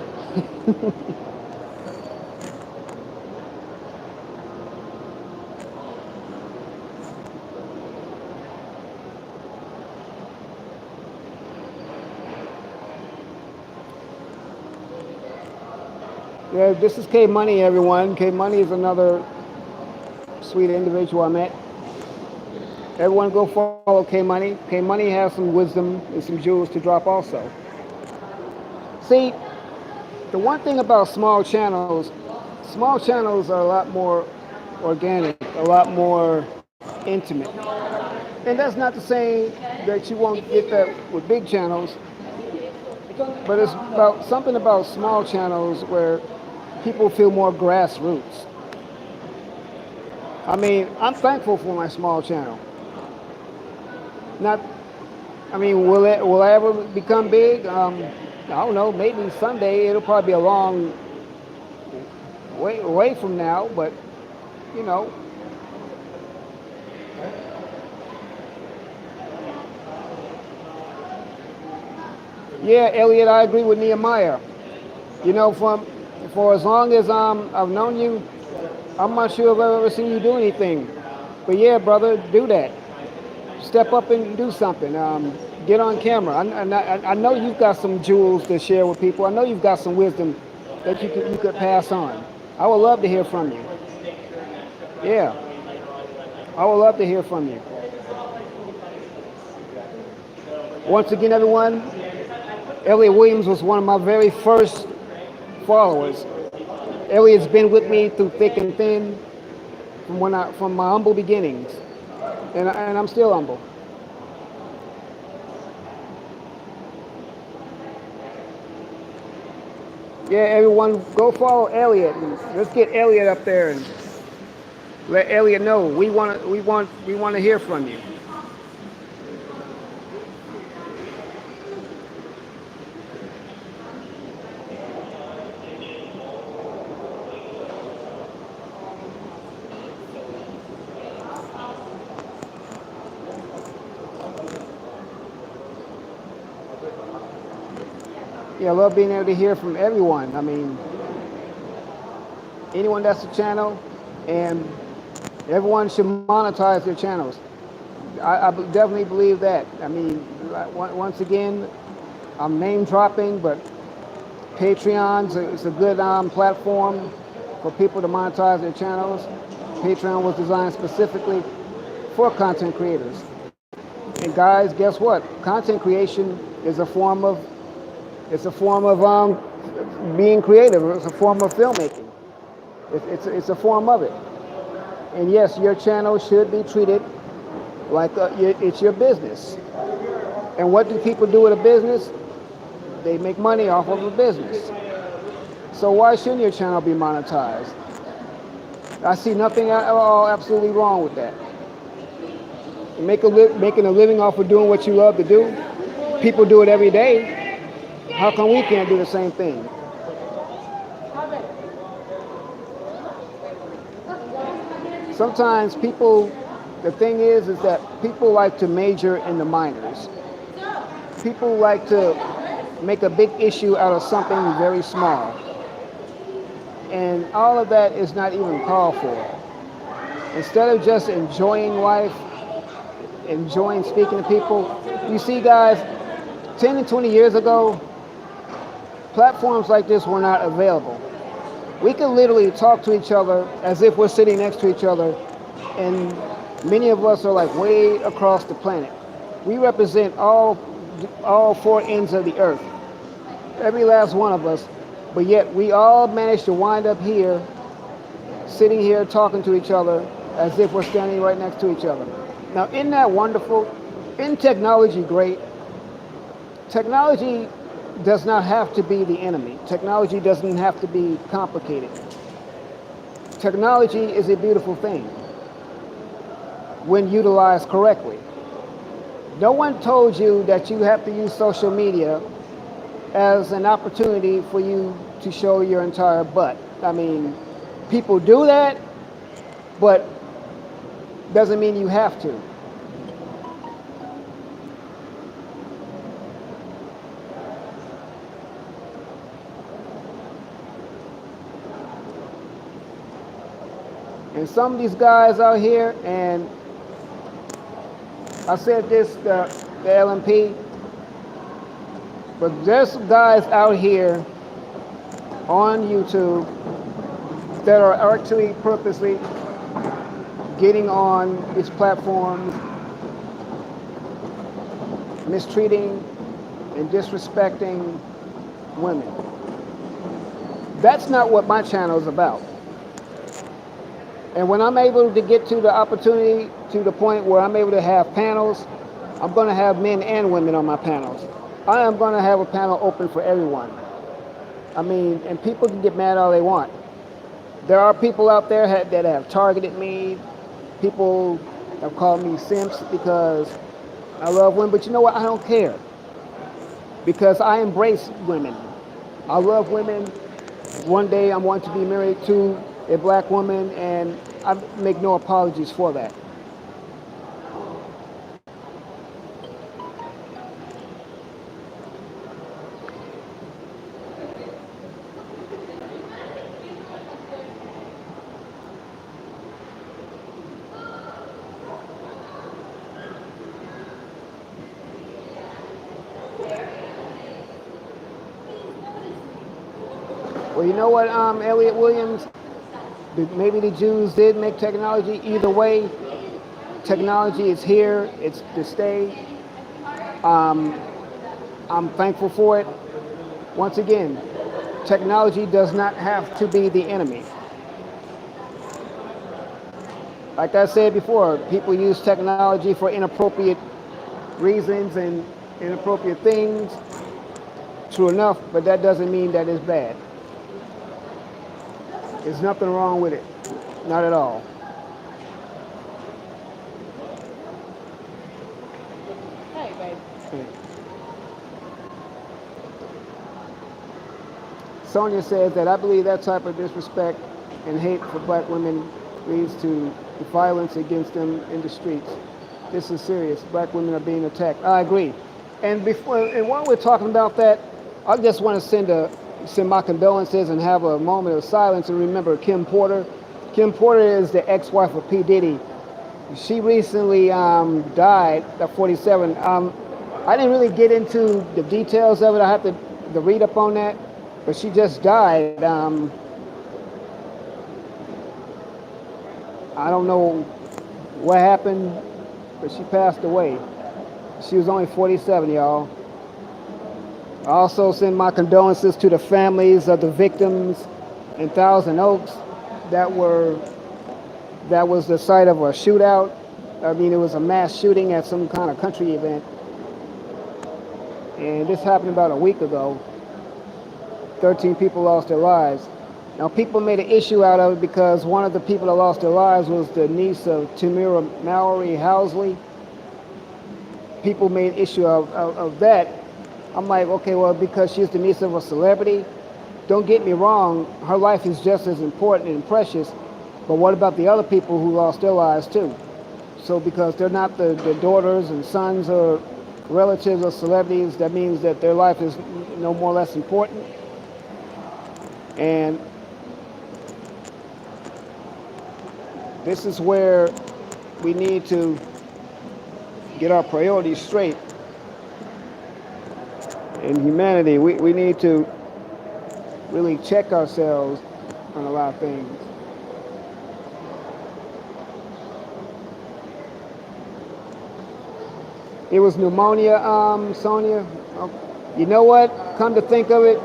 Yeah, this is K Money, everyone. K Money is another sweet individual I met. Everyone go follow K Money. K Money has some wisdom and some jewels to drop also. See, The one thing about small channels are a lot more organic, a lot more intimate. And that's not to say that you won't get that with big channels, but it's about something about small channels where people feel more grassroots. I mean, I'm thankful for my small channel. Not, I mean, will I ever become big? I don't know. Maybe someday. It'll probably be a long way away from now, but you know, yeah, Elliot, I agree with Nehemiah. You know, for as long as I've known you, I'm not sure if I've ever seen you do anything. But yeah, brother, do that. Step up and do something. Get on camera. I know you've got some jewels to share with people. I know you've got some wisdom that you could pass on. I would love to hear from you. Yeah, I would love to hear from you. Once again, everyone, Elliot Williams was one of my very first followers. Elliot's been with me through thick and thin from my humble beginnings, and I'm still humble. Yeah, everyone, go follow Elliot. And let's get Elliot up there and let Elliot know we want to hear from you. Yeah, I love being able to hear from everyone. I mean, anyone that's a channel, and everyone should monetize their channels. I definitely believe that. I mean, once again, I'm name dropping, but Patreon's is a good platform for people to monetize their channels. Patreon was designed specifically for content creators. And guys, guess what? Content creation is a form of being creative. It's a form of filmmaking. It's a form of it. And yes, your channel should be treated like it's your business. And what do people do with a business? They make money off of a business. So why shouldn't your channel be monetized? I see nothing at all absolutely wrong with that. Making a living off of doing what you love to do. People do it every day. How come we can't do the same thing? Sometimes the thing is that people like to major in the minors. People like to make a big issue out of something very small. And all of that is not even called for. Instead of just enjoying life, enjoying speaking to people, you see guys, 10 and 20 years ago, platforms like this were not available. We could literally talk to each other as if we're sitting next to each other, and many of us are like way across the planet. We represent all four ends of the earth, every last one of us, but yet we all managed to wind up here, sitting here talking to each other as if we're standing right next to each other. Now, isn't that wonderful? Isn't technology great? Technology does not have to be the enemy. Technology doesn't have to be complicated. Technology is a beautiful thing when utilized correctly. No one told you that you have to use social media as an opportunity for you to show your entire butt. I mean, people do that, but doesn't mean you have to. And some of these guys out here, and I said this to the LMP, but there's some guys out here on YouTube that are actually purposely getting on these platforms, mistreating and disrespecting women. That's not what my channel is about. And when I'm able to get to the opportunity to the point where I'm able to have panels, I'm going to have men and women on my panels. I am going to have a panel open for everyone. I mean, and people can get mad all they want. There are people out there that have targeted me. People have called me simps because I love women. But you know what? I don't care because I embrace women. I love women. One day I want to be married to a black woman, and I make no apologies for that. Well, you know what, Elliot Williams? Maybe the Jews did make technology. Either way, technology is here. It's to stay. I'm thankful for it. Once again, technology does not have to be the enemy. Like I said before, people use technology for inappropriate reasons and inappropriate things. True enough, but that doesn't mean that it's bad. There's nothing wrong with it. Not at all. Hey, babe. Sonia says that I believe that type of disrespect and hate for black women leads to violence against them in the streets. This is serious. Black women are being attacked. I agree. And while we're talking about that, I just want to send my condolences and have a moment of silence and remember Kim Porter. Kim Porter is the ex-wife of P. Diddy. She recently died at 47. I didn't really get into the details of it. I have to read up on that. But she just died. I don't know what happened, but she passed away. She was only 47, y'all. I also send my condolences to the families of the victims in Thousand Oaks that was the site of a shootout. I mean, it was a mass shooting at some kind of country event. And this happened about a week ago. 13 people lost their lives. Now, people made an issue out of it because one of the people that lost their lives was the niece of Tamira Mallory Housley. People made issue of that. I'm like, okay, well, because she's the niece of a celebrity. Don't get me wrong, her life is just as important and precious, but what about the other people who lost their lives too? So because they're not the daughters and sons or relatives of celebrities, that means that their life is no more or less important. And this is where we need to get our priorities straight. In humanity, we need to really check ourselves on a lot of things. It was pneumonia, Sonia. You know what? Come to think of it,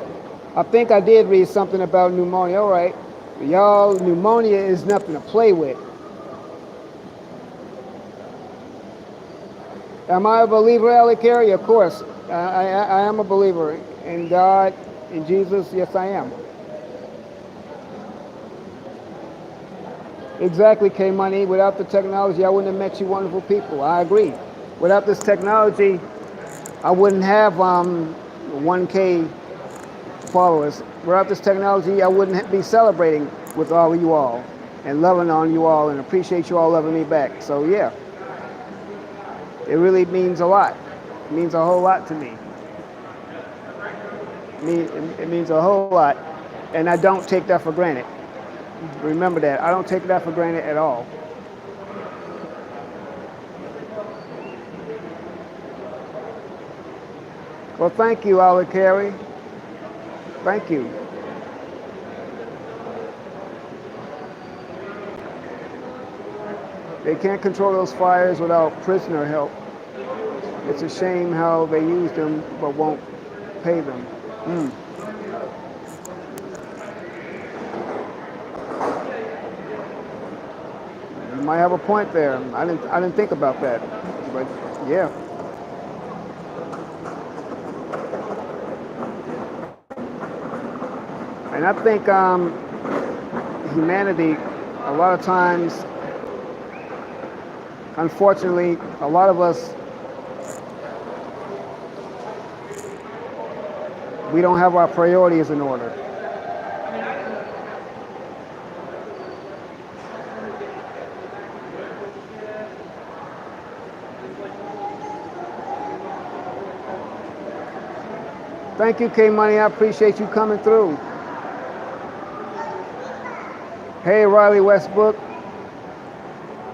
I think I did read something about pneumonia. All right. Y'all, pneumonia is nothing to play with. Am I a believer, Ellie Carey? Of course. I am a believer in God, in Jesus. Yes, I am. Exactly, K-Money. Without the technology, I wouldn't have met you wonderful people. I agree. Without this technology, I wouldn't have 1K followers. Without this technology, I wouldn't be celebrating with all of you all and loving on you all and appreciate you all loving me back. So, yeah, it really means a lot. It means a whole lot to me. It means a whole lot, and I don't take that for granted. Remember that. I don't take that for granted at all. Well, thank you, Ollie Carey. Thank you. They can't control those fires without prisoner help. It's a shame how they use them but won't pay them. might have a point there. I didn't think about that, but yeah. And I think humanity, a lot of times, unfortunately, a lot of us, we don't have our priorities in order. Thank you, K Money. I appreciate you coming through. Hey, Riley Westbrook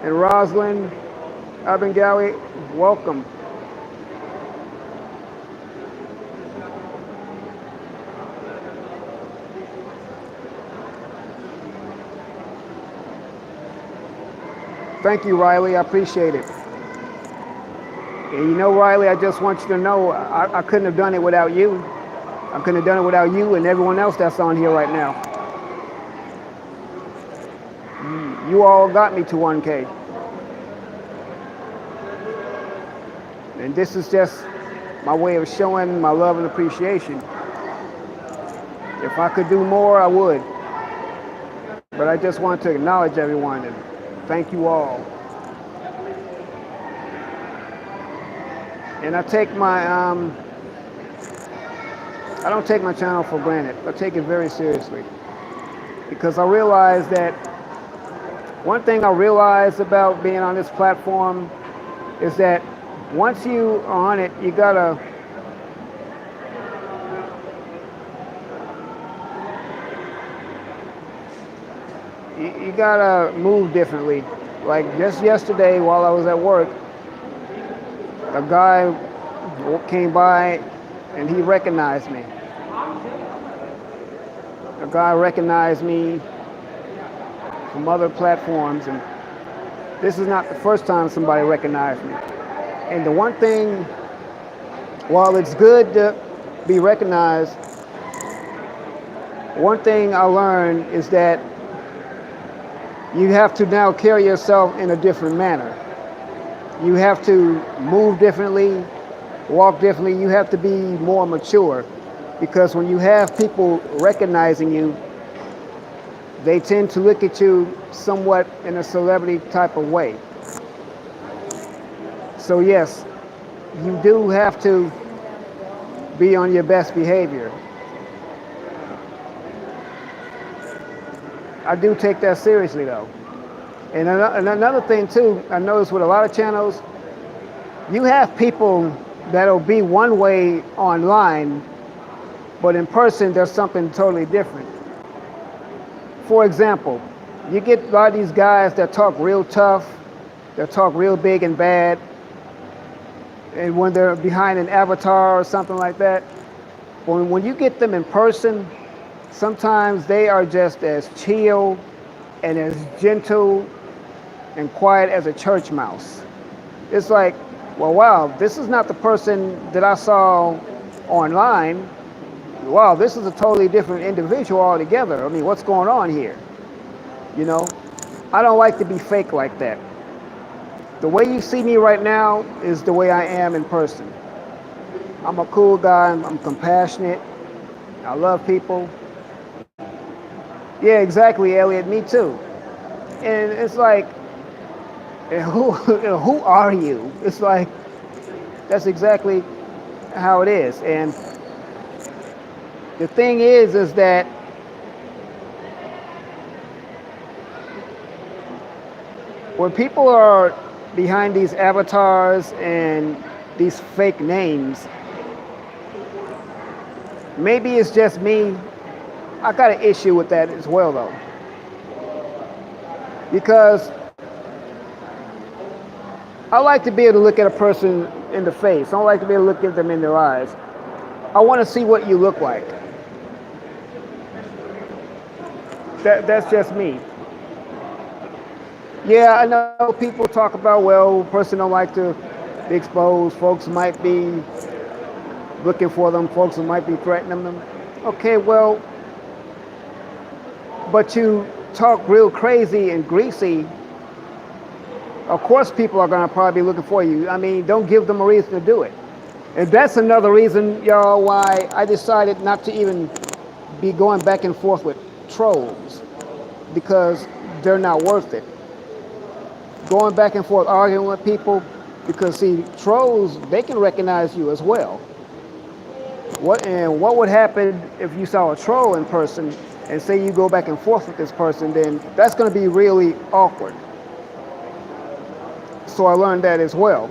and Rosalind Abengawi, welcome. Thank you, Riley. I appreciate it. And you know, Riley, I just want you to know I couldn't have done it without you. I couldn't have done it without you and everyone else that's on here right now. You all got me to 1K. And this is just my way of showing my love and appreciation. If I could do more, I would. But I just want to acknowledge everyone and thank you all. And I take my, I don't take my channel for granted. I take it very seriously. Because I realize that one thing I realize about being on this platform is that once you are on it, you gotta you gotta move differently. Like just yesterday while I was at work, a guy came by and he recognized me. A guy recognized me from other platforms, and this is not the first time somebody recognized me. And the one thing, while it's good to be recognized, one thing I learned is that you have to now carry yourself in a different manner. You have to move differently, walk differently. You have to be more mature, because when you have people recognizing you, they tend to look at you somewhat in a celebrity type of way. So yes, you do have to be on your best behavior. I do take that seriously though. And another thing too, I notice with a lot of channels, you have people that'll be one way online, but in person there's something totally different. For example, you get a lot of these guys that talk real tough, that talk real big and bad, and when they're behind an avatar or something like that, when you get them in person, sometimes they are just as chill and as gentle and quiet as a church mouse. It's like, well, wow, this is not the person that I saw online. Wow, this is a totally different individual altogether. I mean, what's going on here? You know, I don't like to be fake like that. The way you see me right now is the way I am in person. I'm a cool guy, I'm compassionate, I love people. Yeah, exactly, Elliot, me too. And it's like, who are you? It's like, that's exactly how it is. And the thing is that when people are behind these avatars and these fake names, maybe it's just me. I got an issue with that as well though. Because I like to be able to look at a person in the face. I don't like to be able to look at them in their eyes. I want to see what you look like. That's just me. Yeah, I know people talk about, well, a person don't like to be exposed. Folks might be looking for them. Folks might be threatening them. Okay, well, but you talk real crazy and greasy Of course, people are gonna probably be looking for you. I mean, don't give them a reason to do it. And that's another reason, y'all, why I decided not to even be going back and forth with trolls, because they're not worth it. Going back and forth arguing with people, because see, trolls, they can recognize you as well. What would happen if you saw a troll in person and say you go back and forth with this person? Then that's going to be really awkward. So I learned that as well,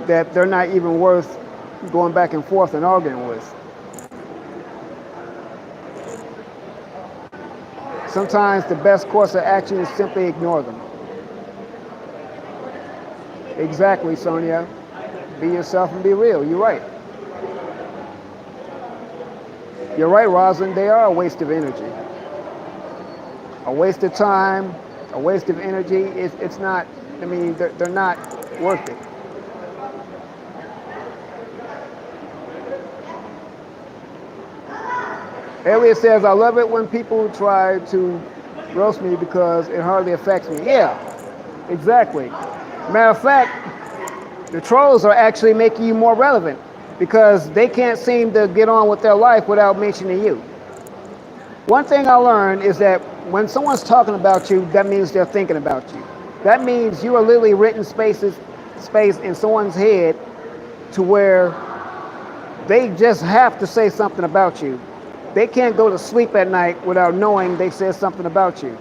that they're not even worth going back and forth and arguing with. Sometimes the best course of action is simply ignore them. Exactly, Sonia. Be yourself and be real. You're right. You're right, Rosalind. They are a waste of energy. A waste of time, a waste of energy. It's not, I mean, they're not worth it. Elliot says, I love it when people try to roast me because it hardly affects me. Yeah, exactly. Matter of fact, the trolls are actually making you more relevant because they can't seem to get on with their life without mentioning you. One thing I learned is that when someone's talking about you, that means they're thinking about you. That means you are literally written space in someone's head to where they just have to say something about you. They can't go to sleep at night without knowing they said something about you.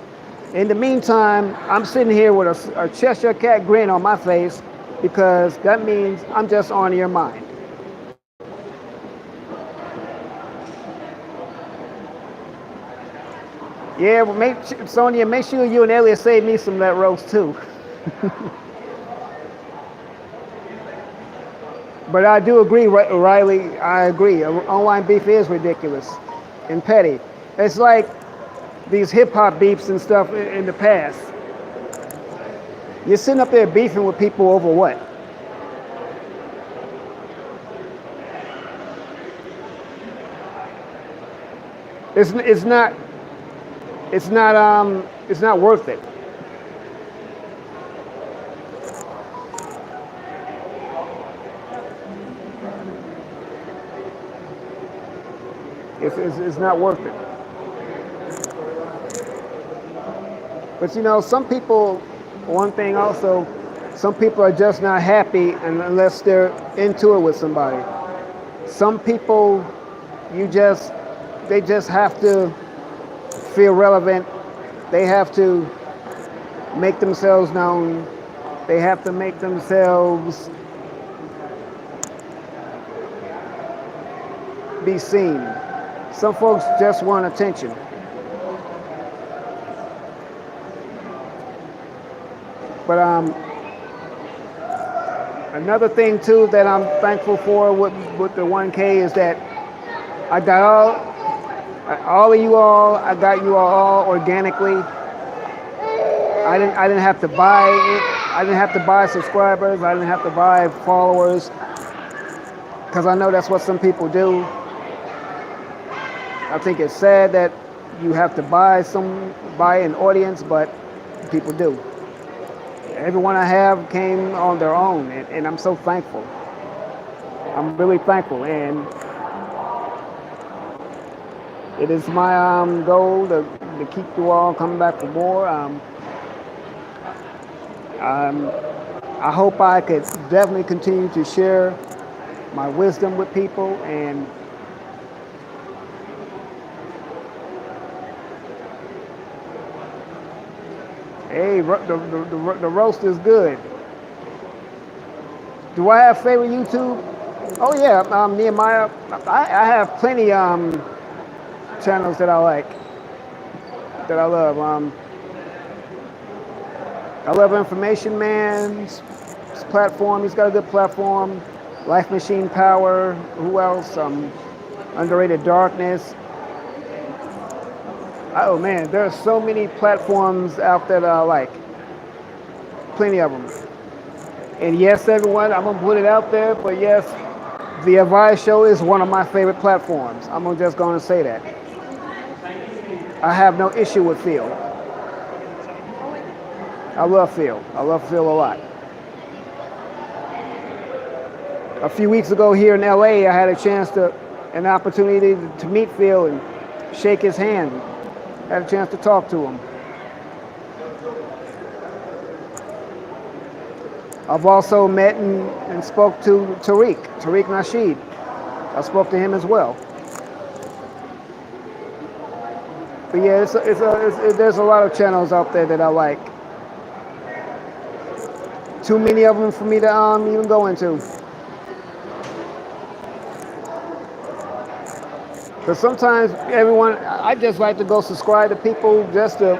In the meantime, I'm sitting here with a Cheshire Cat grin on my face because that means I'm just on your mind. Yeah, well, Sonia, make sure you and Elliot save me some of that roast too. But I do agree, Riley. I agree. Online beef is ridiculous and petty. It's like these hip hop beefs and stuff in the past. You're sitting up there beefing with people over what? It's not worth it. It's not worth it. But you know, some people, one thing also, some people are just not happy unless they're into it with somebody. Some people, they just have to feel relevant. They have to make themselves known. They have to make themselves be seen. Some folks just want attention. But another thing too that I'm thankful for with the 1K is that I got all of you all. I got you all organically. I didn't have to buy it. I didn't have to buy subscribers. I didn't have to buy followers because I know that's what some people do. I think it's sad that you have to buy an audience, but people do. Everyone I have came on their own, and I'm so thankful. I'm really thankful, and it is my goal to keep you all coming back for more. I hope I could definitely continue to share my wisdom with people, and hey, the roast is good. Do I have favorite YouTube? Oh yeah, Nehemiah. I have plenty channels that I like, that I love. I love Information Man's platform. He's got a good platform. Life Machine Power. Who else? Underrated Darkness. Oh man, there are so many platforms out there that I like. Plenty of them. And yes, everyone, I'm gonna put it out there, but yes, the Advice Show is one of my favorite platforms. I'm just gonna say that. I have no issue with Phil. I love Phil. I love Phil a lot. A few weeks ago here in LA, I had an opportunity to meet Phil and shake his hand. Had a chance to talk to him. I've also met and spoke to Tariq Nasheed. I spoke to him as well. But yeah, there's a lot of channels out there that I like. Too many of them for me to even go into. But sometimes I just like to go subscribe to people just to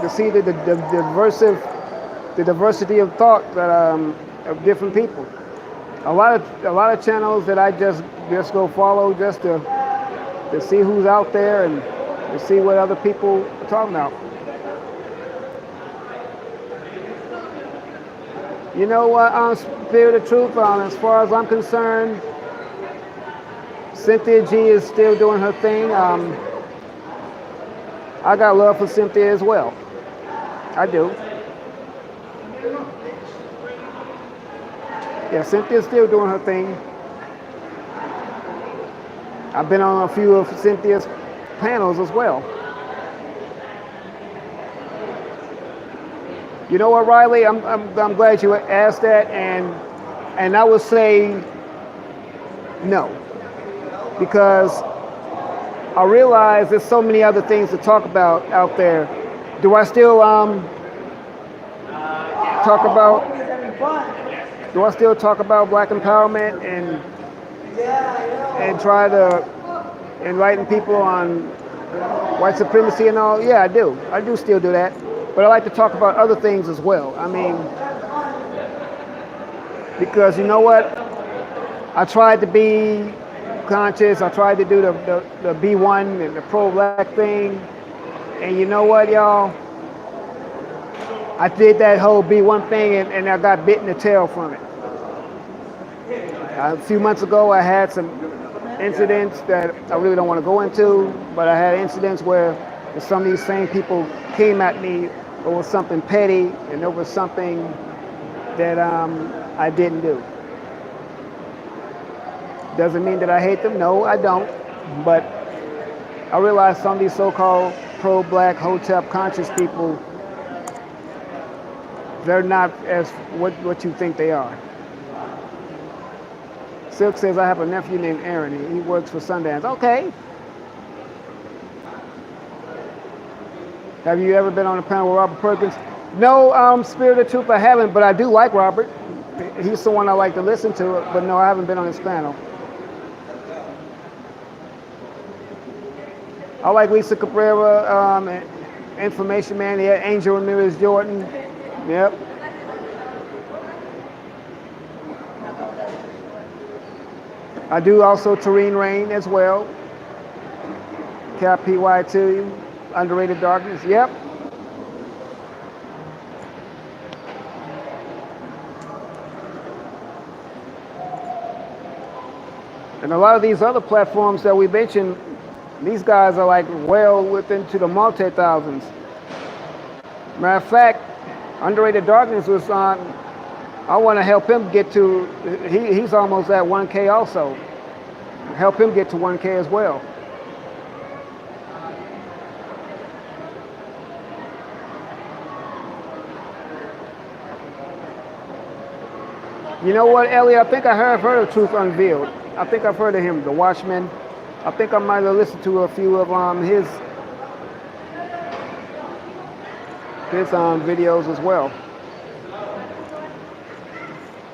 see the diversity of thought that of different people. A lot of channels that I just go follow just to see who's out there and to see what other people are talking about. You know what, Spirit of Truth, as far as I'm concerned, Cynthia G is still doing her thing. I got love for Cynthia as well. I do. Yeah, Cynthia's still doing her thing. I've been on a few of Cynthia's panels as well. You know what, Riley? I'm glad you asked that, and I would say no, because I realize there's so many other things to talk about out there. Do I still talk about? Do I still talk about black empowerment and try to enlighten people on white supremacy and all? Yeah, I do. I do still do that. But I like to talk about other things as well. I mean, because you know what? I tried to be conscious. I tried to do the B1 and the pro-black thing. And you know what, y'all? I did that whole B1 thing and I got bit in the tail from it. A few months ago, I had some incidents that I really don't want to go into, but I had incidents where some of these same people came at me over something petty and over something that I didn't do. Doesn't mean that I hate them. No, I don't. But I realize some of these so-called pro-black, hotep conscious people, they're not as what you think they are. Silk says, I have a nephew named Aaron. He works for Sundance. Okay. Have you ever been on a panel with Robert Perkins? No, Spirit of Truth, I haven't, but I do like Robert. He's someone I like to listen to, but no, I haven't been on his panel. I like Lisa Cabrera, Information Man. Yeah, Angel Ramirez Jordan. Yep. I do also Terrene Rain as well. Cap PY2, Underrated Darkness. Yep. And a lot of these other platforms that we mentioned, these guys are like well into the multi-thousands. Matter of fact, Underrated Darkness was on. I want to help him get to. He's almost at 1K also. Help him get to 1K as well. You know what, Ellie? I think I have heard of Truth Unveiled. I think I've heard of him, The Watchman. I think I might have listened to a few of his videos as well.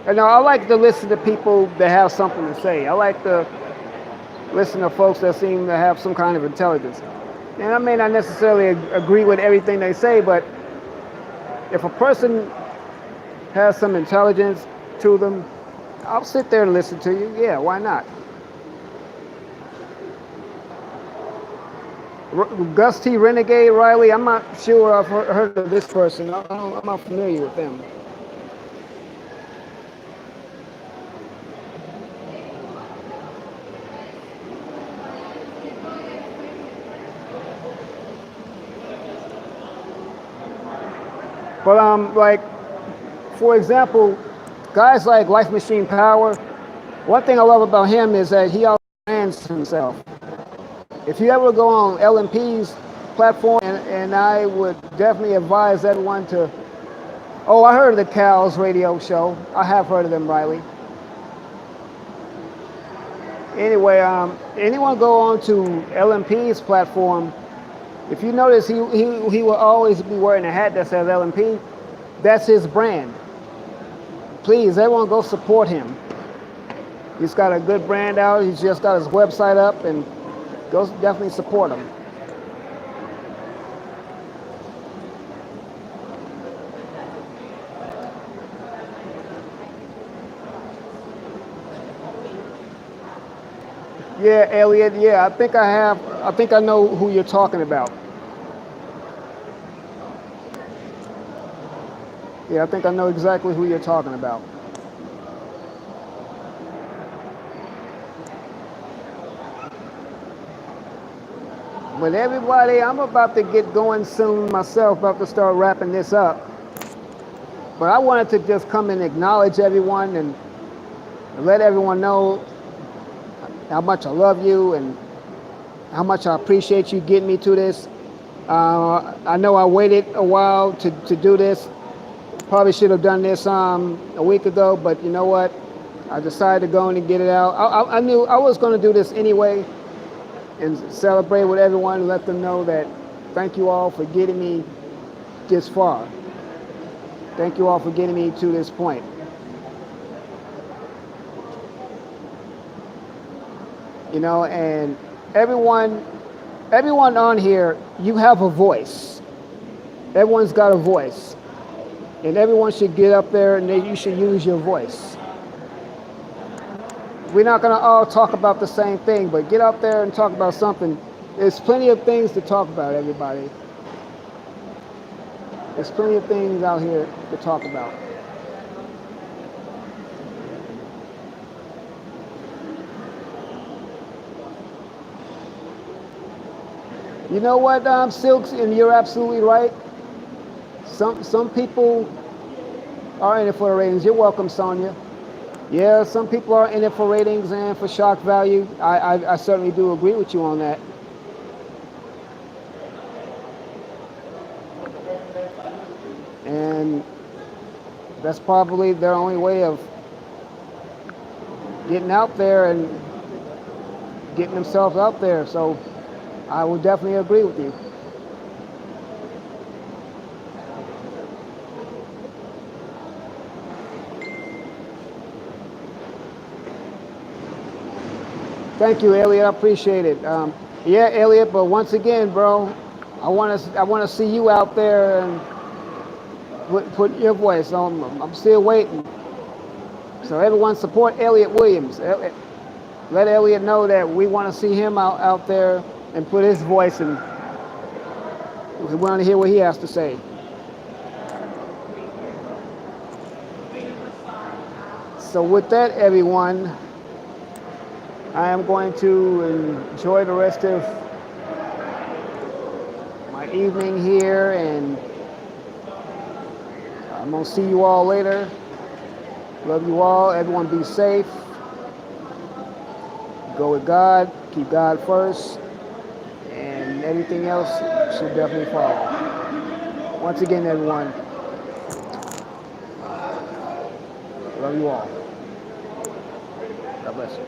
And I like to listen to people that have something to say. I like to listen to folks that seem to have some kind of intelligence. And I may not necessarily agree with everything they say, but if a person has some intelligence to them, I'll sit there and listen to you. Yeah, why not? Gus T. Renegade, Riley, I'm not sure I've heard of this person. I'm not familiar with them. But like for example, guys like Life Machine Power. One thing I love about him is that he always brands himself. If you ever go on LMP's platform, and I would definitely advise everyone to. Oh, I heard of the Cows radio show. I have heard of them, Riley. Anyway, anyone go on to LMP's platform, if you notice, he will always be wearing a hat that says LMP. That's his brand. Please, everyone go support him. He's got a good brand out. He's just got his website up, and go definitely support him. Yeah, Elliot. Yeah, I think I know who you're talking about. Yeah, I think I know exactly who you're talking about. But everybody, I'm about to get going soon myself, about to start wrapping this up. But I wanted to just come and acknowledge everyone and let everyone know how much I love you and how much I appreciate you getting me to this. I know I waited a while to do this. Probably should have done this a week ago, but you know what? I decided to go in and get it out. I knew I was going to do this anyway and celebrate with everyone and let them know that thank you all for getting me this far. Thank you all for getting me to this point. You know, and everyone on here, you have a voice. Everyone's got a voice. And everyone should get up there and you should use your voice. We're not going to all talk about the same thing, but get up there and talk about something. There's plenty of things to talk about, everybody. There's plenty of things out here to talk about. You know what, Silks, and you're absolutely right. Some people are in it for the ratings. You're welcome, Sonia. Yeah, some people are in it for ratings and for shock value. I certainly do agree with you on that. And that's probably their only way of getting out there and getting themselves out there. So I would definitely agree with you. Thank you, Elliot. I appreciate it. Yeah, Elliot. But once again, bro, I want to see you out there and put your voice on. I'm still waiting. So everyone support Elliot Williams. Let Elliot know that we want to see him out there and put his voice in. We want to hear what he has to say. So with that, everyone, I am going to enjoy the rest of my evening here, and I'm going to see you all later. Love you all. Everyone be safe. Go with God. Keep God first. And everything else should definitely follow. Once again, everyone, love you all. God bless you.